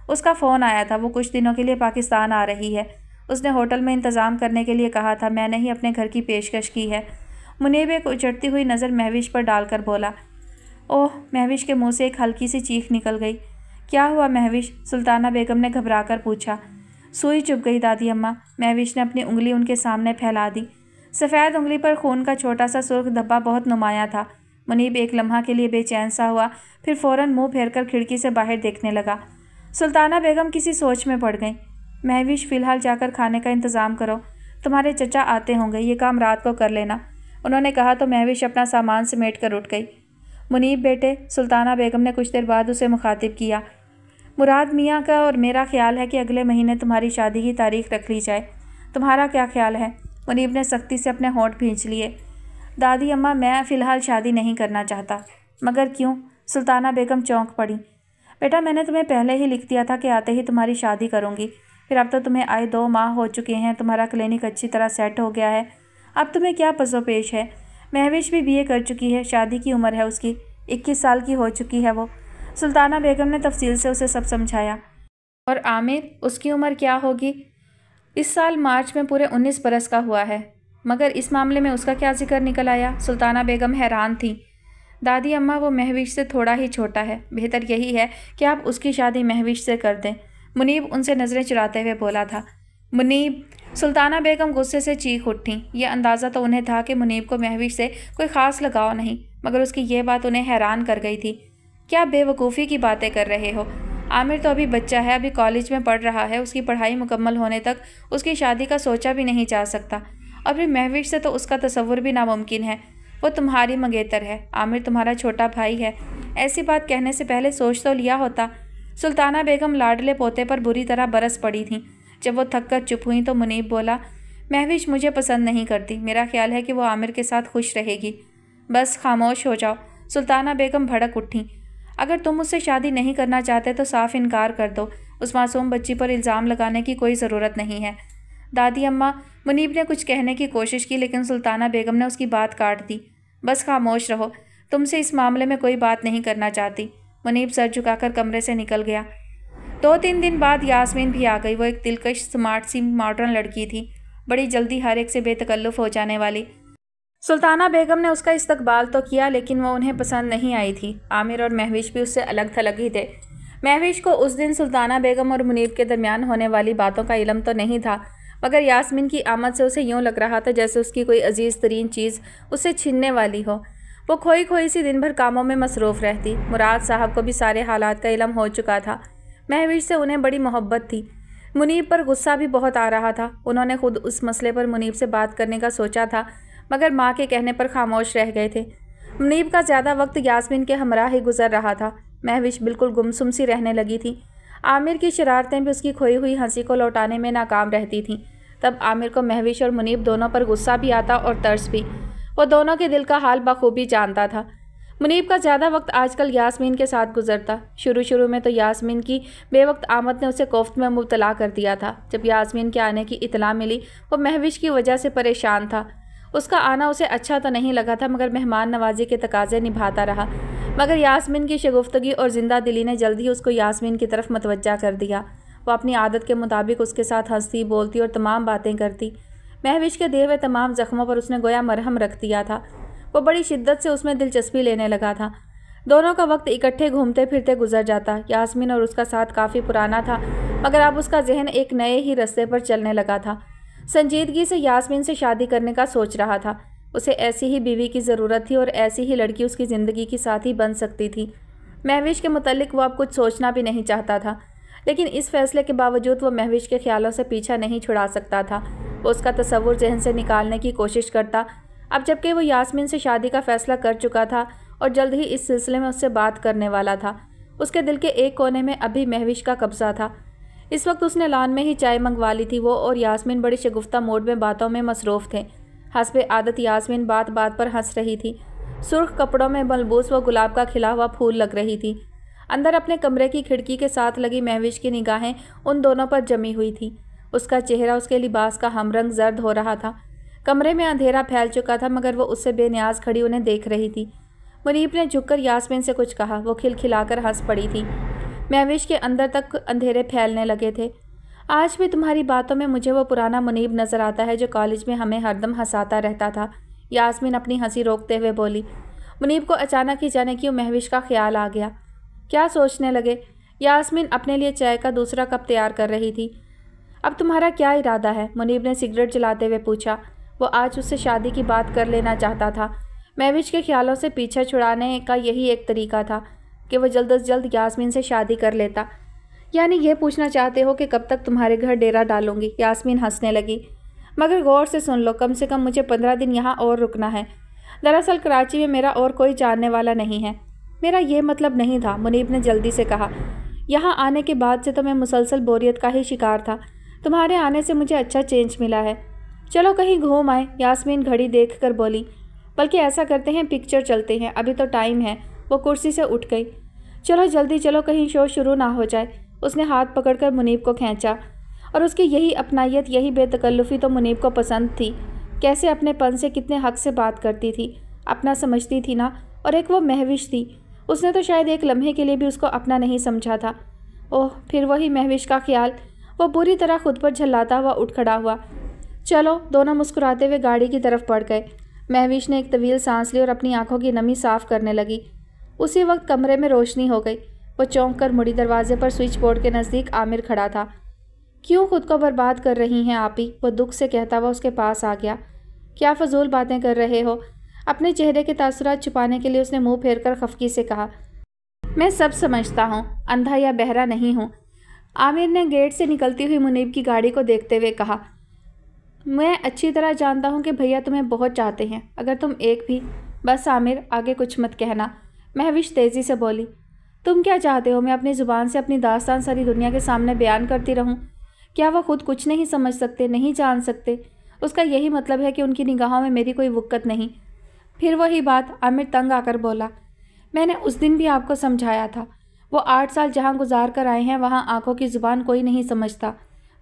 اس کا فون آیا تھا، وہ کچھ دنوں کے لیے پاکستان آ رہی ہے۔ اس نے ہوٹل میں انتظام کرنے کے لیے کہا تھا، میں نے ہی اپنے گھر کی پیشکش کی ہے۔ منیب ایک اچڑتی ہوئی نظر مہوش پر ڈال کر بولا۔ اوہ! مہوش کے منہ سے ایک ہلکی سی چیخ نکل گئی۔ کیا ہوا مہوش؟ سلطانہ بیگم نے گھبرا کر پوچھا۔ سوئی چبھ گئی دادی اماں، مہوش نے اپنی انگلی ان کے سامنے پھیلا دی۔ سفید انگلی پر خون کا چھوٹا سا سرخ دھبا بہت نمایاں تھا۔ منیب ایک لمحہ کے لیے بے چین سا ہوا، پھر فوراً منہ پھیر کر کھڑکی سے باہر دیکھنے لگا۔ سلطانہ بیگم کسی سوچ میں پڑ گئیں۔ مہوش فی الحال جا کر کھانے کا انتظام کرو، تمہارے چچا آتے ہوں گے، یہ کام رات کو کر لینا، انہوں نے کہا تو مہوش اپنا سامان سمیٹ کر اٹھ گئی۔ منیب بیٹے، سلطانہ بیگم نے کچھ دیر بعد اسے مخاطب کیا، مراد میاں کا اور میرا خیال ہے کہ اگلے مہینے تمہاری شادی کی تاریخ رکھ لی جائے، تمہارا کیا خیال ہے؟ منیب نے سختی سے اپنے ہونٹ بھینچ لیے۔ دادی اماں، میں فی الحال شادی نہیں کرنا چاہتا۔ مگر کیوں؟ سلطانہ بیگم چونک پڑی۔ بیٹا، میں نے تمہیں پہلے ہی لکھ دیا تھا کہ آتے ہی تمہاری شادی کروں گی، پھر اب تو تمہیں آئے 2 ماہ ہو چکے ہیں، تمہارا کلینک اچھی طرح سیٹ ہو گیا ہے، اب تمہیں کیا پس و پیش ہے؟ مہوش بھی BA کر چکی ہے، شادی کی عمر ہے اس کی، 21 سال کی ہو چکی ہے وہ۔ سلطانہ بیگم نے تفصیل سے اسے سب سمجھایا۔ اور عامر، اس کی عمر کیا ہوگی؟ اس سال مارچ میں پورے 19 برس کا ہوا ہے، مگر اس معاملے میں اس کا کیا ذکر نکل آیا؟ سلطانہ بیگم حیران تھیں۔ دادی اماں، وہ مہوش سے تھوڑا ہی چھوٹا ہے، بہتر یہی ہے کہ آپ اس کی شادی مہوش سے کر دیں، منیب ان سے نظریں چراتے ہوئے بولا تھا۔ منیب! سلطانہ بیگم غصے سے چیخ اٹھیں۔ یہ اندازہ تو انہیں تھا کہ منیب کو مہوش سے کوئی خاص لگاؤ نہیں، مگر اس کی یہ بات انہیں حیران کر گئی تھی۔ کیا بے وقوفی کی باتیں کر رہے ہو؟ عامر تو ابھی بچہ ہے، ابھی کالج میں پڑھ رہا ہے، اس کی پڑھائی مکمل ہونے تک اس کی شادی کا سوچا بھی نہیں جا سکتا، اور پھر مہوش سے تو اس کا تصور بھی ناممکن ہے۔ وہ تمہاری منگیتر ہے، عامر تمہارا چھوٹا بھائی ہے، ایسی بات کہنے سے پہلے سوچ تو لیا ہوتا۔ سلطانہ بیگم لاڈلے پوتے پر بری طرح برس پڑی تھیں۔ جب وہ تھک کر چپ ہوئیں تو منیب بولا، مہوش مجھے پسند نہیں کرتی، میرا خیال ہے کہ وہ عامر کے ساتھ خوش رہے گی۔ بس خاموش ہو جاؤ۔ سلطانہ بیگم بھڑک اٹھیں۔ اگر تم اس سے شادی نہیں کرنا چاہتے تو صاف انکار کر دو، اس معصوم بچی پر الزام لگانے کی کوئی ضرورت نہیں ہے۔ دادی اماں، منیب نے کچھ کہنے کی کوشش کی لیکن سلطانہ بیگم نے اس کی بات کاٹ دی۔ بس خاموش رہو، تم سے اس معاملے میں کوئی بات نہیں کرنا چاہتی۔ منیب سر جھکا کر کمرے سے نکل گیا۔ 2-3 دن بعد یاسمین بھی آ گئی۔ وہ ایک دلکش، سمارٹ سی ماڈرن لڑکی تھی، بڑی جلدی ہر ایک سے بے تکلف ہو جانے والی۔ سلطانہ بیگم نے اس کا استقبال تو کیا لیکن وہ انہیں پسند نہیں آئی تھی۔ عامر اور مہوش بھی اس سے الگ تھلگ ہی تھے۔ مہوش کو اس دن سلطانہ بیگم اور منیب کے درمیان ہونے والی باتوں کا علم تو نہیں تھا، مگر یاسمین کی آمد سے اسے یوں لگ رہا تھا جیسے اس کی کوئی عزیز ترین چیز اسے چھیننے والی ہو۔ وہ کھوئی سی دن بھر کاموں میں مصروف رہتی۔ مراد صاحب کو بھی سارے حالات کا علم ہو چکا تھا۔ مہوش سے انہیں بڑی محبت تھی۔ منیب پر غصہ بھی بہت آ رہا تھا۔ انہوں نے خود اس مسئلے پر منیب سے بات کرنے کا سوچا تھا، مگر ماں کے کہنے پر خاموش رہ گئے تھے۔ منیب کا زیادہ وقت یاسمین کے ہمراہ ہی گزر رہا تھا۔ مہوش بالکل گمسم سی رہنے لگی تھی۔ عامر کی شرارتیں بھی اس کی کھوئی ہوئی ہنسی کو لوٹانے میں ناکام رہتی تھیں۔ تب عامر کو مہوش اور منیب دونوں پر غصہ بھی آتا اور ترس بھی۔ وہ دونوں کے دل کا حال بخوبی جانتا تھا۔ منیب کا زیادہ وقت آج کل یاسمین کے ساتھ گزرتا۔ شروع میں تو یاسمین کی بے وقت آمد نے اسے کوفت میں مبتلا کر دیا تھا۔ جب یاسمین کے آنے کی اطلاع ملی، وہ مہوش کی وجہ سے پریشان تھا۔ اس کا آنا اسے اچھا تو نہیں لگا تھا، مگر مہمان نوازی کے تقاضے نبھاتا رہا۔ مگر یاسمین کی شگفتگی اور زندہ دلی نے جلد ہی اس کو یاسمین کی طرف متوجہ کر دیا۔ وہ اپنی عادت کے مطابق اس کے ساتھ ہنستی، بولتی اور تمام باتیں کرتی۔ مہوش کے دیے ہوئے تمام زخموں پر اس نے گویا مرہم رکھ دیا تھا۔ وہ بڑی شدت سے اس میں دلچسپی لینے لگا تھا۔ دونوں کا وقت اکٹھے گھومتے پھرتے گزر جاتا۔ یاسمین اور اس کا ساتھ کافی پرانا تھا، مگر اب اس کا ذہن ایک نئے ہی رستے پر چلنے لگا تھا۔ سنجیدگی سے یاسمین سے شادی کرنے کا سوچ رہا تھا۔ اسے ایسی ہی بیوی کی ضرورت تھی اور ایسی ہی لڑکی اس کی زندگی کی ساتھی بن سکتی تھی۔ مہوش کے متعلق وہ اب کچھ سوچنا بھی نہیں چاہتا تھا، لیکن اس فیصلے کے باوجود وہ مہوش کے خیالوں سے پیچھا نہیں چھڑا سکتا تھا۔ وہ اس کا تصور ذہن سے نکالنے کی کوشش کرتا، اب جبکہ وہ یاسمین سے شادی کا فیصلہ کر چکا تھا اور جلد ہی اس سلسلے میں اس سے بات کرنے والا تھا۔ اس کے دل کے ایک کونے میں ابھی مہوش کا قبضہ تھا۔ اس وقت اس نے لان میں ہی چائے منگوا لی تھی۔ وہ اور یاسمین بڑی شگفتہ موڈ میں باتوں میں مصروف تھے۔ حسب عادت یاسمین بات بات پر ہنس رہی تھی۔ سرخ کپڑوں میں ملبوس وہ گلاب کا کھلا ہوا پھول لگ رہی تھی۔ اندر اپنے کمرے کی کھڑکی کے ساتھ لگی مہوش کی نگاہیں ان دونوں پر جمی ہوئی تھی۔ اس کا چہرہ اس کے لباس کا ہم رنگ زرد ہو رہا تھا۔ کمرے میں اندھیرا پھیل چکا تھا، مگر وہ اس سے بے نیاز کھڑی انہیں دیکھ رہی تھی۔ منیب نے جھک کر یاسمین سے کچھ کہا۔ وہ کھلکھلا کر ہنس پڑی تھی۔ مہوش کے اندر تک اندھیرے پھیلنے لگے تھے۔ آج بھی تمہاری باتوں میں مجھے وہ پرانا منیب نظر آتا ہے جو کالج میں ہمیں ہر دم ہنساتا رہتا تھا، یاسمین اپنی ہنسی روکتے ہوئے بولی۔ منیب کو اچانک ہی جانے کیوں مہوش کا خیال آ گیا۔ کیا سوچنے لگے؟ یاسمین اپنے لیے چائے کا دوسرا کپ تیار کر رہی تھی۔ اب تمہارا کیا ارادہ ہے؟ منیب نے سگریٹ جلاتے ہوئے پوچھا۔ وہ آج اس سے شادی کی بات کر لینا چاہتا تھا۔ مہوش کے خیالوں سے پیچھا چھڑانے کا یہی ایک طریقہ تھا کہ وہ جلد از جلد یاسمین سے شادی کر لیتا۔ یعنی یہ پوچھنا چاہتے ہو کہ کب تک تمہارے گھر ڈیرا ڈالوں گی؟ یاسمین ہنسنے لگی۔ مگر غور سے سن لو، کم سے کم مجھے 15 دن یہاں اور رکنا ہے۔ دراصل کراچی میں میرا اور کوئی جاننے والا نہیں ہے۔ میرا یہ مطلب نہیں تھا، منیب نے جلدی سے کہا۔ یہاں آنے کے بعد سے تو میں مسلسل بوریت کا ہی شکار تھا۔ تمہارے آنے سے مجھے اچھا چینج ملا ہے۔ چلو کہیں گھوم آئے، یاسمین گھڑی دیکھ کر بولی۔ بلکہ ایسا کرتے ہیں، پکچر چلتے ہیں، ابھی تو ٹائم ہے۔ وہ کرسی سے اٹھ گئی۔ چلو جلدی چلو، کہیں شو شروع نہ ہو جائے۔ اس نے ہاتھ پکڑ کر منیب کو کھینچا، اور اس کی یہی اپنائیت، یہی بے تکلفی تو منیب کو پسند تھی۔ کیسے اپنے پن سے کتنے حق سے بات کرتی تھی، اپنا سمجھتی تھی نا۔ اور ایک وہ مہوش تھی، اس نے تو شاید ایک لمحے کے لیے بھی اس کو اپنا نہیں سمجھا تھا۔ اوہ، پھر وہی مہوش کا خیال۔ وہ بری طرح خود پر جھلاتا ہوا اٹھ کھڑا ہوا۔ چلو، دونوں مسکراتے ہوئے گاڑی کی طرف بڑھ گئے۔ مہوش نے ایک طویل سانس لی اور اپنی آنکھوں کی نمی صاف کرنے لگی۔ اسی وقت کمرے میں روشنی ہو گئی۔ وہ چونک کر مڑی، دروازے پر سوئچ بورڈ کے نزدیک عامر کھڑا تھا۔ کیوں خود کو برباد کر رہی ہیں آپ ہی؟ وہ دکھ سے کہتا ہوا اس کے پاس آ گیا۔ کیا فضول باتیں کر رہے ہو؟ اپنے چہرے کے تاثرات چھپانے کے لیے اس نے منہ پھیر کر خفگی سے کہا۔ میں سب سمجھتا ہوں، اندھا یا بہرا نہیں ہوں۔ عامر نے گیٹ سے نکلتی ہوئی منیب کی گاڑی کو دیکھتے ہوئے کہا۔ میں اچھی طرح جانتا ہوں کہ بھیا تمہیں بہت چاہتے ہیں، اگر تم ایک بھی… بس عامر، آگے کچھ مت کہنا، مہوش تیزی سے بولی۔ تم کیا چاہتے ہو میں اپنی زبان سے اپنی داستان ساری دنیا کے سامنے بیان کرتی رہوں؟ کیا وہ خود کچھ نہیں سمجھ سکتے، نہیں جان سکتے؟ اس کا یہی مطلب ہے کہ ان کی نگاہوں میں میری کوئی وقت نہیں۔ پھر وہی بات، عامر تنگ آ کر بولا۔ میں نے اس دن بھی آپ کو سمجھایا تھا، وہ 8 سال جہاں گزار کر آئے ہیں وہاں آنکھوں کی زبان کوئی نہیں سمجھتا۔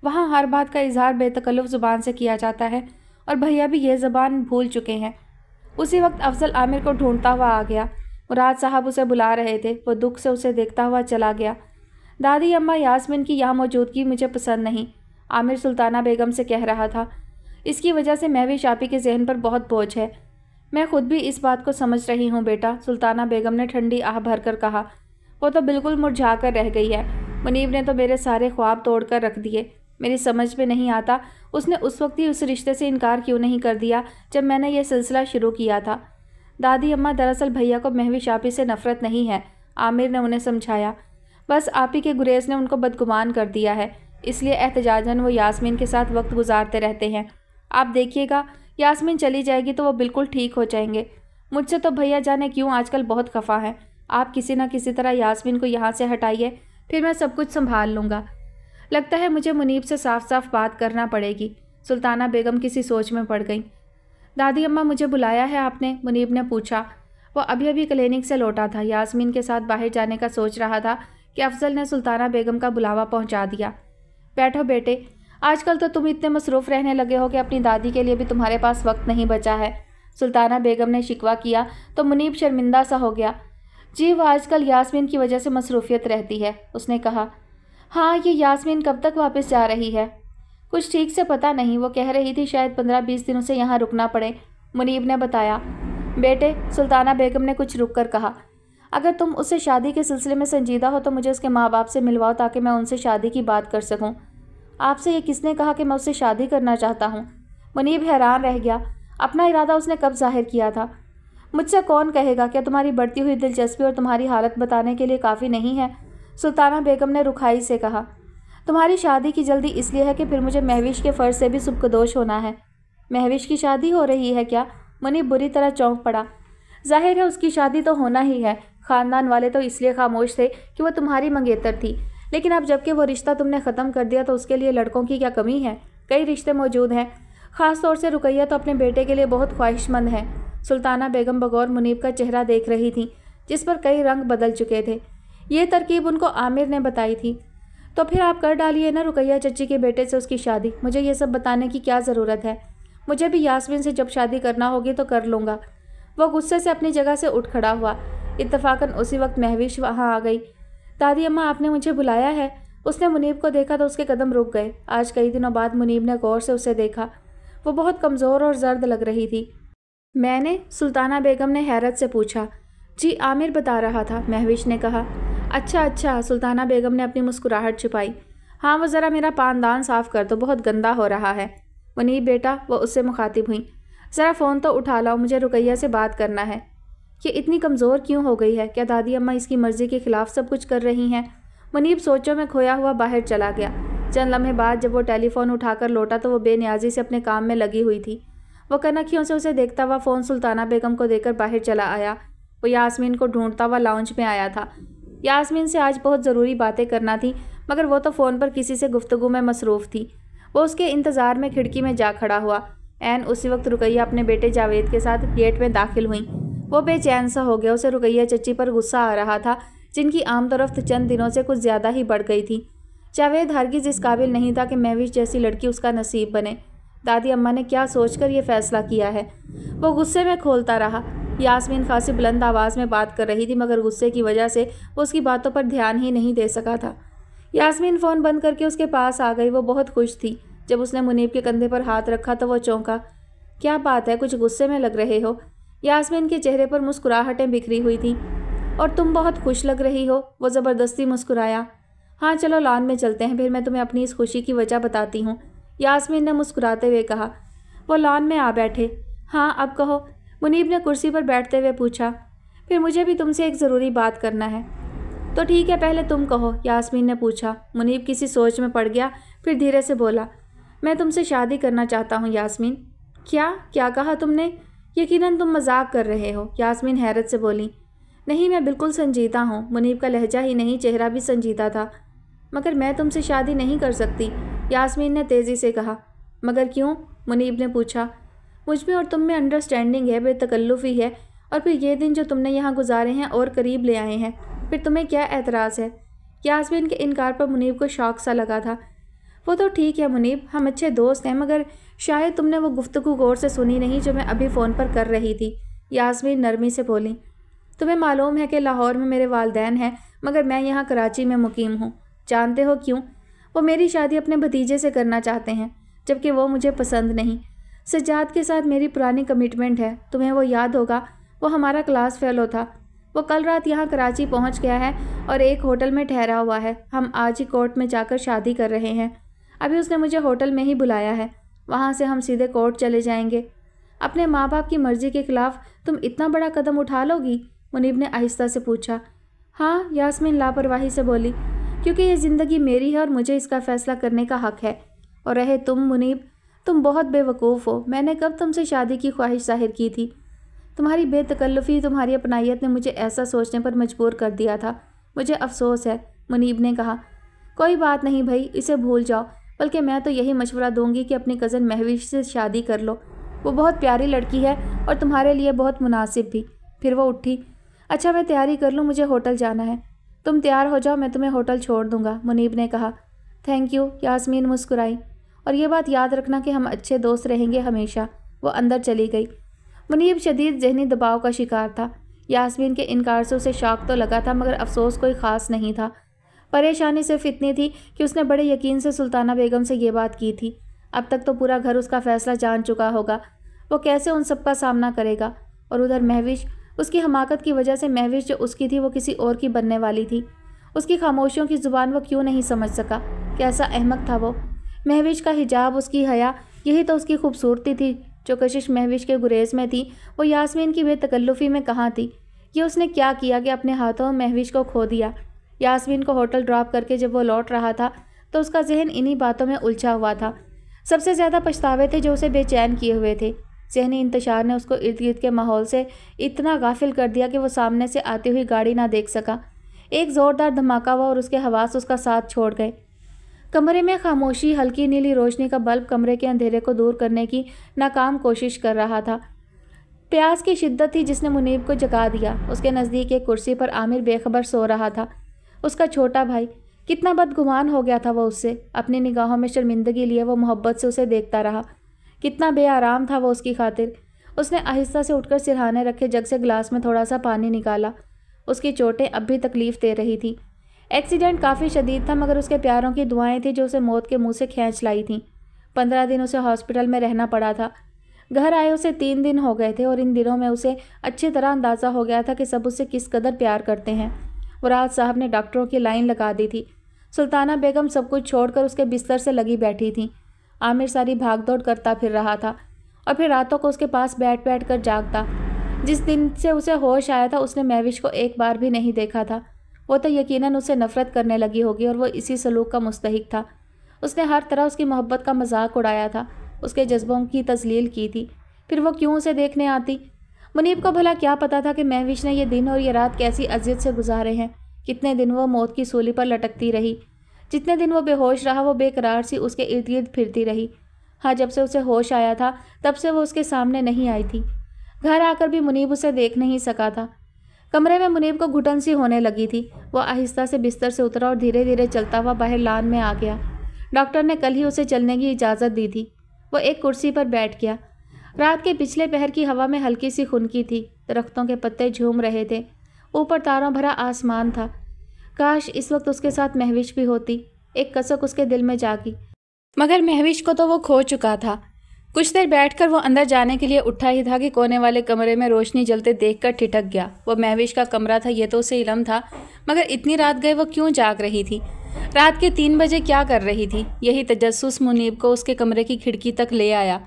वहाँ हर बात का इजहार बेतकल्लुफ़ ज़ुबान से किया जाता है और भैया भी ये ज़बान भूल चुके हैं। उसी वक्त अफजल आमिर को ढूंढता हुआ आ गया। मुराद साहब उसे बुला रहे थे। वो दुख से उसे देखता हुआ चला गया। दादी अम्मा, यास्मीन की यहाँ मौजूदगी मुझे पसंद नहीं, आमिर सुल्ताना बेगम से कह रहा था। इसकी वजह से महविश आपी के जहन पर बहुत बोझ है। मैं खुद भी इस बात को समझ रही हूँ बेटा, सुल्ताना बेगम ने ठंडी आह भरकर कहा। वो तो बिल्कुल मुरझा कर रह गई है। मुनीब ने तो मेरे सारे ख्वाब तोड़ कर रख दिए। मेरी समझ में नहीं आता उसने उस वक्त ही उस रिश्ते से इनकार क्यों नहीं कर दिया जब मैंने ये सिलसिला शुरू किया था। दादी अम्मा, दरअसल भैया को महविश आपी से नफ़रत नहीं है, आमिर ने उन्हें समझाया। बस आपी के गुरेज ने उनको बदगुमान कर दिया है, इसलिए एहतजाजन वो यास्मीन के साथ वक्त गुजारते रहते हैं। आप देखिएगा, यास्मीन चली जाएगी तो वो बिल्कुल ठीक हो जाएंगे। मुझसे तो भैया जाने क्यों आजकल बहुत खफा हैं। आप किसी न किसी तरह यास्मीन को यहाँ से हटाइए, फिर मैं सब कुछ संभाल लूँगा। लगता है मुझे मुनीब से साफ साफ बात करना पड़ेगी। सुल्ताना बेगम किसी सोच में पड़ गई। दादी अम्मा, मुझे बुलाया है आपने? मुनीब ने पूछा। वो अभी अभी क्लिनिक से लौटा था। यास्मीन के साथ बाहर जाने का सोच रहा था कि अफजल ने सुल्ताना बेगम का बुलावा पहुंचा दिया। बैठो बेटे, आजकल तो तुम इतने मसरूफ़ रहने लगे हो कि अपनी दादी के लिए भी तुम्हारे पास वक्त नहीं बचा है। सुल्ताना बेगम ने शिकवा किया तो मुनीब शर्मिंदा सा हो गया। जी, वो आजकल यास्मीन की वजह से मसरूफियत रहती है, उसने कहा। हाँ, ये यास्मीन कब तक वापस जा रही है? कुछ ठीक से पता नहीं, वो कह रही थी शायद 15-20 दिनों से यहाँ रुकना पड़े, मुनीब ने बताया। बेटे, सुल्ताना बेगम ने कुछ रुक कर कहा, अगर तुम उससे शादी के सिलसिले में संजीदा हो तो मुझे उसके माँ बाप से मिलवाओ ताकि मैं उनसे शादी की बात कर सकूँ। आपसे ये किसने कहा कि मैं उससे शादी करना चाहता हूँ? मुनीब हैरान रह गया। अपना इरादा उसने कब जाहिर किया था? मुझसे कौन कहेगा? क्या तुम्हारी बढ़ती हुई दिलचस्पी और तुम्हारी हालत बताने के लिए काफ़ी नहीं है? सुल्ताना बेगम ने रुखाई से कहा। तुम्हारी शादी की जल्दी इसलिए है कि फिर मुझे महविश के फ़र्ज से भी सुबकदोश होना है। महविश की शादी हो रही है क्या? मुनीब बुरी तरह चौंक पड़ा। जाहिर है उसकी शादी तो होना ही है। ख़ानदान वाले तो इसलिए खामोश थे कि वह तुम्हारी मंगेतर थी, लेकिन अब जबकि वो रिश्ता तुमने ख़त्म कर दिया तो उसके लिए लड़कों की क्या कमी है? कई रिश्ते मौजूद हैं। ख़ास तौर से रुकैया तो अपने बेटे के लिए बहुत ख्वाहिशमंद है। सुल्ताना बेगम बगौर मुनीब का चेहरा देख रही थी, जिस पर कई रंग बदल चुके थे। ये तरकीब उनको आमिर ने बताई थी। तो फिर आप कर डालिए ना रुकैया चच्ची के बेटे से उसकी शादी। मुझे ये सब बताने की क्या ज़रूरत है? मुझे भी यास्मीन से जब शादी करना होगी तो कर लूँगा। वो गुस्से से अपनी जगह से उठ खड़ा हुआ। इत्तफाकन उसी वक्त महविश वहाँ आ गई। दादी अम्मा, आपने मुझे बुलाया है? उसने मुनीब को देखा तो उसके कदम रुक गए। आज कई दिनों बाद मुनीब ने गौर से उसे देखा। वो बहुत कमज़ोर और जर्द लग रही थी। मैंने? सुल्ताना बेगम ने हैरत से पूछा। जी, आमिर बता रहा था, महविश ने कहा। अच्छा, सुल्ताना बेगम ने अपनी मुस्कुराहट छुपाई। हाँ, वो ज़रा मेरा पानदान साफ़ कर दो, बहुत गंदा हो रहा है। मुनीब बेटा, वो उससे मुखातिब हुई, ज़रा फ़ोन तो उठा लाओ, मुझे रुकैया से बात करना है। ये इतनी कमज़ोर क्यों हो गई है? क्या दादी अम्मा इसकी मर्ज़ी के ख़िलाफ़ सब कुछ कर रही हैं? मुनीब सोचों में खोया हुआ बाहर चला गया। चंद लम्हे बाद जब वो टेलीफोन उठाकर लौटा तो वो बेनियाजी से अपने काम में लगी हुई थी। वो कनखियों से उसे देखता हुआ फ़ोन सुल्ताना बेगम को देकर बाहर चला आया। वो यास्मीन को ढूंढता हुआ लाउंज में आया था। यास्मीन से आज बहुत ज़रूरी बातें करना थी, मगर वो तो फ़ोन पर किसी से गुफ्तगू में मसरूफ़ थी। वो उसके इंतज़ार में खिड़की में जा खड़ा हुआ। ऐन उसी वक्त रुकैया अपने बेटे जावेद के साथ गेट में दाखिल हुई। वो बेचैन सा हो गया। उसे रुकैया चच्ची पर गुस्सा आ रहा था, जिनकी आमदरफ्त चंद दिनों से कुछ ज़्यादा ही बढ़ गई थी। जावेद हरगिज़ इस काबिल नहीं था कि महविश जैसी लड़की उसका नसीब बने। दादी अम्मा ने क्या सोचकर ये फ़ैसला किया है? वो गुस्से में खोलता रहा। यास्मीन खासी बुलंद आवाज़ में बात कर रही थी, मगर गुस्से की वजह से वो उसकी बातों पर ध्यान ही नहीं दे सका था। यास्मीन फ़ोन बंद करके उसके पास आ गई। वो बहुत खुश थी। जब उसने मुनीब के कंधे पर हाथ रखा तो वो चौंका। क्या बात है, कुछ गुस्से में लग रहे हो? यास्मीन के चेहरे पर मुस्कुराहटें बिखरी हुई थी। और तुम बहुत खुश लग रही हो, वो ज़बरदस्ती मुस्कुराया। हाँ, चलो लॉन में चलते हैं, फिर मैं तुम्हें अपनी इस खुशी की वजह बताती हूँ, यास्मीन ने मुस्कुराते हुए कहा। वो लॉन में आ बैठे। हाँ, अब कहो, मुनीब ने कुर्सी पर बैठते हुए पूछा। फिर मुझे भी तुमसे एक ज़रूरी बात करना है। तो ठीक है, पहले तुम कहो, यास्मीन ने पूछा। मुनीब किसी सोच में पड़ गया, फिर धीरे से बोला। मैं तुमसे शादी करना चाहता हूँ यास्मीन। क्या कहा तुमने? यकीनन तुम मजाक कर रहे हो, यास्मीन हैरत से बोली। नहीं, मैं बिल्कुल संजीदा हूँ। मुनीब का लहजा ही नहीं, चेहरा भी संजीदा था। मगर मैं तुमसे शादी नहीं कर सकती, यास्मीन ने तेज़ी से कहा। मगर क्यों? मुनीब ने पूछा। मुझ में और तुम में अंडरस्टैंडिंग है, बेतकल्लुफ़ी है, और फिर ये दिन जो तुमने यहाँ गुजारे हैं और करीब ले आए हैं, फिर तुम्हें क्या एतराज़ है? यास्मीन के इनकार पर मुनीब को शौक सा लगा था। وہ تو ٹھیک ہے منیب، ہم اچھے دوست ہیں، مگر شاید تم نے وہ گفتگو غور سے سنی نہیں جو میں ابھی فون پر کر رہی تھی، یاسمین نرمی سے بولی۔ تمہیں معلوم ہے کہ لاہور میں میرے والدین ہیں، مگر میں یہاں کراچی میں مقیم ہوں۔ جانتے ہو کیوں؟ وہ میری شادی اپنے بھتیجے سے کرنا چاہتے ہیں، جبکہ وہ مجھے پسند نہیں۔ سجاد کے ساتھ میری پرانی کمٹمنٹ ہے، تمہیں وہ یاد ہوگا، وہ ہمارا کلاس فیلو تھا۔ وہ کل رات یہاں کراچی پہنچ گیا ہے اور ایک ہوٹل میں ٹھہرا ہوا ہے۔ ہم آج ہی کورٹ میں جا کر شادی کر رہے ہیں۔ ابھی اس نے مجھے ہوٹل میں ہی بلایا ہے، وہاں سے ہم سیدھے کورٹ چلے جائیں گے۔ اپنے ماں باپ کی مرضی کے خلاف تم اتنا بڑا قدم اٹھا لو گی؟ منیب نے آہستہ سے پوچھا۔ ہاں، یاسمین لاپرواہی سے بولی، کیونکہ یہ زندگی میری ہے اور مجھے اس کا فیصلہ کرنے کا حق ہے۔ اور رہے تم منیب، تم بہت بے وقوف ہو۔ میں نے کب تم سے شادی کی خواہش ظاہر کی تھی؟ تمہاری بے تکلفی، تمہاری اپنائیت نے مجھے ایسا سوچنے پر مجبور کر دیا تھا۔ مجھے افسوس ہے، منیب نے کہا۔ کوئی بات نہیں بھائی، اسے بھول جاؤ، بلکہ میں تو یہی مشورہ دوں گی کہ اپنی کزن مہوش سے شادی کر لو۔ وہ بہت پیاری لڑکی ہے اور تمہارے لیے بہت مناسب بھی۔ پھر وہ اٹھی۔ اچھا میں تیاری کر لوں، مجھے ہوٹل جانا ہے۔ تم تیار ہو جاؤ، میں تمہیں ہوٹل چھوڑ دوں گا، منیب نے کہا۔ تھینک یو، یاسمین مسکرائی۔ اور یہ بات یاد رکھنا کہ ہم اچھے دوست رہیں گے ہمیشہ۔ وہ اندر چلی گئی۔ منیب شدید ذہنی دباؤ کا شکار تھا۔ یاسمین کے انکار سے اسے شاک تو لگا تھا، مگر افسوس کوئی خاص نہیں تھا۔ پریشانی صرف اتنی تھی کہ اس نے بڑے یقین سے سلطانہ بیگم سے یہ بات کی تھی۔ اب تک تو پورا گھر اس کا فیصلہ جان چکا ہوگا، وہ کیسے ان سب کا سامنا کرے گا؟ اور ادھر مہوش، اس کی حماقت کی وجہ سے مہوش جو اس کی تھی وہ کسی اور کی بننے والی تھی۔ اس کی خاموشیوں کی زبان وہ کیوں نہیں سمجھ سکا؟ کیسا احمق تھا وہ! مہوش کا حجاب، اس کی حیا، یہی تو اس کی خوبصورتی تھی۔ جو کشش مہوش کے گریز میں تھی، وہ یاسمین کی بے تکلفی میں کہاں تھی؟ یہ اس نے کیا کیا کہ اپنے ہاتھوں مہوش کو کھو دیا؟ یاسمین کو ہوٹل ڈراپ کر کے جب وہ لوٹ رہا تھا تو اس کا ذہن انہی باتوں میں الجھا ہوا تھا۔ سب سے زیادہ پچھتاوے تھے جو اسے بے چین کیے ہوئے تھے۔ ذہنی انتشار نے اس کو ارد گرد کے ماحول سے اتنا غافل کر دیا کہ وہ سامنے سے آتی ہوئی گاڑی نہ دیکھ سکا۔ ایک زوردار دھماکہ ہوا اور اس کے حواس اس کا ساتھ چھوڑ گئے۔ کمرے میں خاموشی، ہلکی نیلی روشنی کا بلب کمرے کے اندھیرے کو دور کرنے کی ناکام کوشش کر رہا تھا۔ پیاس کی شدت تھی جس نے منیب کو جگا دیا۔ اس کے نزدیک ایک کرسی پر عامر بے خبر سو رہا تھا، اس کا چھوٹا بھائی۔ کتنا بدگمان ہو گیا تھا وہ اس سے۔ اپنی نگاہوں میں شرمندگی لیے وہ محبت سے اسے دیکھتا رہا۔ کتنا بے آرام تھا وہ اس کی خاطر۔ اس نے آہستہ سے اٹھ کر سرہانے رکھے جگ سے گلاس میں تھوڑا سا پانی نکالا۔ اس کی چوٹیں اب بھی تکلیف دے رہی تھی۔ ایکسیڈنٹ کافی شدید تھا، مگر اس کے پیاروں کی دعائیں تھیں جو اسے موت کے منہ سے کھینچ لائی تھیں۔ 15 دن اسے ہاسپٹل میں رہنا پڑا تھا۔ گھر آئے اسے 3 دن ہو گئے تھے اور ان دنوں میں اسے اچھی طرح اندازہ ہو گیا تھا کہ سب اسے کس قدر پیار کرتے ہیں۔ مراد صاحب نے ڈاکٹروں کی لائن لگا دی تھی۔ سلطانہ بیگم سب کچھ چھوڑ کر اس کے بستر سے لگی بیٹھی تھیں۔ عامر ساری بھاگ دوڑ کرتا پھر رہا تھا اور پھر راتوں کو اس کے پاس بیٹھ بیٹھ کر جاگتا۔ جس دن سے اسے ہوش آیا تھا اس نے مہوش کو ایک بار بھی نہیں دیکھا تھا۔ وہ تو یقیناً اسے نفرت کرنے لگی ہوگی اور وہ اسی سلوک کا مستحق تھا۔ اس نے ہر طرح اس کی محبت کا مذاق اڑایا تھا، اس کے جذبوں کی تذلیل کی تھی۔ پھر وہ کیوں اسے دیکھنے آتی؟ منیب کو بھلا کیا پتا تھا کہ مہوش نے یہ دن اور یہ رات کیسی اذیت سے گزارے ہیں۔ کتنے دن وہ موت کی سولی پر لٹکتی رہی، جتنے دن وہ بے ہوش رہا وہ بے قرار سی اس کے ارد گرد پھرتی رہی۔ ہاں، جب سے اسے ہوش آیا تھا تب سے وہ اس کے سامنے نہیں آئی تھی۔ گھر آ کر بھی منیب اسے دیکھ نہیں سکا تھا۔ کمرے میں منیب کو گھٹن سی ہونے لگی تھی۔ وہ آہستہ سے بستر سے اترا اور دھیرے دھیرے چلتا ہوا باہر لان میں آ گیا۔ ڈاکٹر نے کل ہی اسے چلنے کی اجازت دی تھی۔ وہ ایک کرسی پر بیٹھ گیا۔ رات کے پچھلے پہر کی ہوا میں ہلکی سی خنکی تھی، درختوں کے پتے جھوم رہے تھے، اوپر تاروں بھرا آسمان تھا۔ کاش اس وقت اس کے ساتھ مہوش بھی ہوتی۔ ایک کسک اس کے دل میں جاگی، مگر مہوش کو تو وہ کھو چکا تھا۔ کچھ دیر بیٹھ کر وہ اندر جانے کے لیے اٹھا ہی تھا کہ کونے والے کمرے میں روشنی جلتے دیکھ کر ٹھٹک گیا۔ وہ مہوش کا کمرہ تھا یہ تو اسے علم تھا، مگر اتنی رات گئے وہ کیوں جاگ رہی تھی؟ رات کے 3 بجے کیا کر رہی تھی؟ یہی تجسس منیب کو اس کے کمرے کی کھڑکی تک لے آیا۔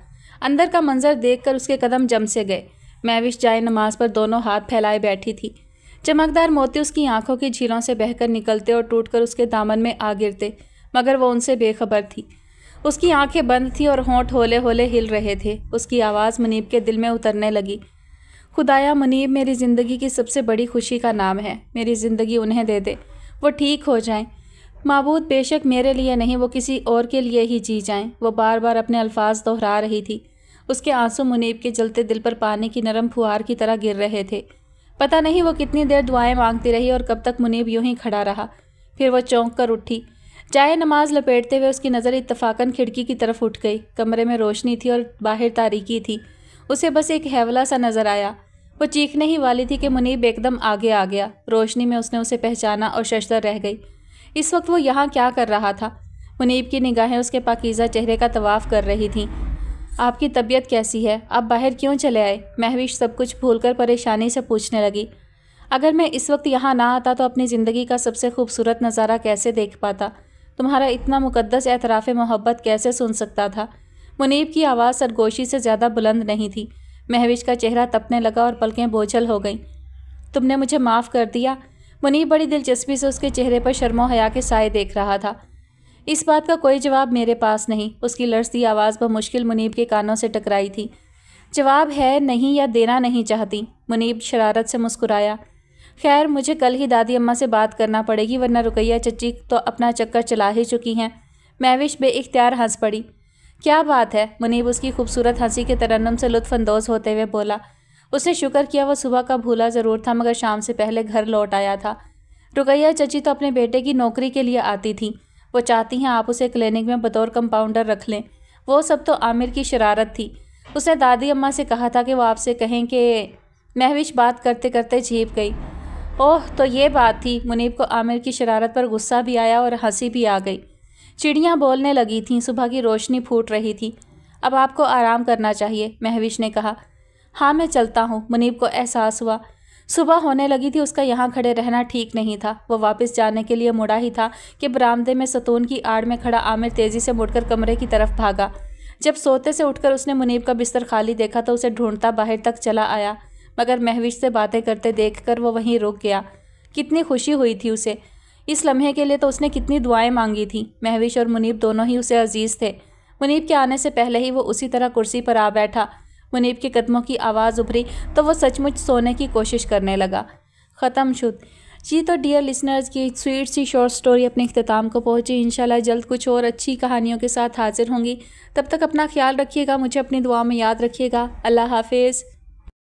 اندر کا منظر دیکھ کر اس کے قدم جم سے گئے۔ مہوش جائے نماز پر دونوں ہاتھ پھیلائے بیٹھی تھی۔ چمکدار موتی اس کی آنکھوں کی جھیلوں سے بہہ کر نکلتے اور ٹوٹ کر اس کے دامن میں آ گرتے، مگر وہ ان سے بے خبر تھی۔ اس کی آنکھیں بند تھی اور ہونٹ ہولے ہولے ہل رہے تھے۔ اس کی آواز منیب کے دل میں اترنے لگی۔ خدایا، منیب میری زندگی کی سب سے بڑی خوشی کا نام ہے، میری زندگی انہیں دے دے، وہ ٹھیک ہو جائیں۔ معبود، بے شک میرے لیے نہیں، وہ کسی اور کے لیے ہی جی جائیں۔ وہ بار بار اپنے الفاظ دہرا رہی تھی۔ اس کے آنسو منیب کے جلتے دل پر پانی کی نرم پھوار کی طرح گر رہے تھے۔ پتہ نہیں وہ کتنی دیر دعائیں مانگتی رہی اور کب تک منیب یوں ہی کھڑا رہا۔ پھر وہ چونک کر اٹھی۔ جائے نماز لپیٹتے ہوئے اس کی نظر اتفاقاً کھڑکی کی طرف اٹھ گئی۔ کمرے میں روشنی تھی اور باہر تاریکی تھی۔ اسے بس ایک ہیولا سا نظر آیا۔ وہ چیخنے ہی والی تھی کہ منیب ایک دم آگے آ گیا۔ روشنی میں اس نے اسے پہچانا اور ششدر رہ گئی۔ اس وقت وہ یہاں کیا کر رہا تھا؟ منیب کی نگاہیں اس کے پاکیزہ چہرے کا طواف کر رہی تھیں۔ آپ کی طبیعت کیسی ہے؟ آپ باہر کیوں چلے آئے؟ مہوش سب کچھ بھول کر پریشانی سے پوچھنے لگی۔ اگر میں اس وقت یہاں نہ آتا تو اپنی زندگی کا سب سے خوبصورت نظارہ کیسے دیکھ پاتا؟ تمہارا اتنا مقدس اعتراف محبت کیسے سن سکتا تھا؟ منیب کی آواز سرگوشی سے زیادہ بلند نہیں تھی۔ مہوش کا چہرہ تپنے لگا اور پلکیں بوجھل ہو گئیں۔ تم نے مجھے معاف کر دیا؟ منیب بڑی دلچسپی سے اس کے چہرے پر شرم و حیا کے سائے دیکھ رہا تھا۔ اس بات کا کوئی جواب میرے پاس نہیں۔ اس کی لرزتی آواز بمشکل منیب کے کانوں سے ٹکرائی تھی۔ جواب ہے نہیں یا دینا نہیں چاہتی؟ منیب شرارت سے مسکرایا۔ خیر مجھے کل ہی دادی اماں سے بات کرنا پڑے گی ورنہ رقیہ چچی تو اپنا چکر چلا ہی چکی ہیں۔ مہوش بے اختیار ہنس پڑی۔ کیا بات ہے؟ منیب اس کی خوبصورت ہنسی کے ترنم سے لطف اندوز ہوتے ہوئے بولا۔ اس نے شکر کیا وہ صبح کا بھولا ضرور تھا مگر شام سے پہلے گھر لوٹ آیا تھا۔ رقیہ چچی تو اپنے بیٹے کی نوکری کے لیے آتی تھیں۔ وہ چاہتی ہیں آپ اسے کلینک میں بطور کمپاؤنڈر رکھ لیں۔ وہ سب تو عامر کی شرارت تھی۔ اس نے دادی اماں سے کہا تھا کہ وہ آپ سے کہیں کہ… مہوش بات کرتے کرتے جھیپ گئی۔ اوہ تو یہ بات تھی۔ منیب کو عامر کی شرارت پر غصہ بھی آیا اور ہنسی بھی آ گئی۔ چڑیاں بولنے لگی تھیں، صبح کی روشنی پھوٹ رہی تھی۔ اب آپ کو آرام کرنا چاہیے، مہوش نے کہا۔ ہاں میں چلتا ہوں۔ منیب کو احساس ہوا صبح ہونے لگی تھی، اس کا یہاں کھڑے رہنا ٹھیک نہیں تھا۔ وہ واپس جانے کے لیے مڑا ہی تھا کہ برآمدے میں ستون کی آڑ میں کھڑا عامر تیزی سے مڑ کر کمرے کی طرف بھاگا۔ جب سوتے سے اٹھ کر اس نے منیب کا بستر خالی دیکھا تو اسے ڈھونڈتا باہر تک چلا آیا، مگر مہوش سے باتیں کرتے دیکھ کر وہ وہیں رک گیا۔ کتنی خوشی ہوئی تھی اسے۔ اس لمحے کے لیے تو اس نے کتنی دعائیں مانگی تھیں۔ مہوش اور منیب دونوں ہی اسے عزیز تھے۔ منیب کے آنے سے پہلے ہی وہ اسی طرح کرسی پر آ بیٹھا۔ منیب کے قدموں کی آواز ابھری تو وہ سچ مچ سونے کی کوشش کرنے لگا۔ ختم شد۔ جی تو ڈیئر لسنرز کی سویٹ سی شارٹ سٹوری اپنے اختتام کو پہنچی۔ انشاءاللہ جلد کچھ اور اچھی کہانیوں کے ساتھ حاضر ہوں گی۔ تب تک اپنا خیال رکھیے گا، مجھے اپنی دعا میں یاد رکھیے گا۔ اللہ حافظ۔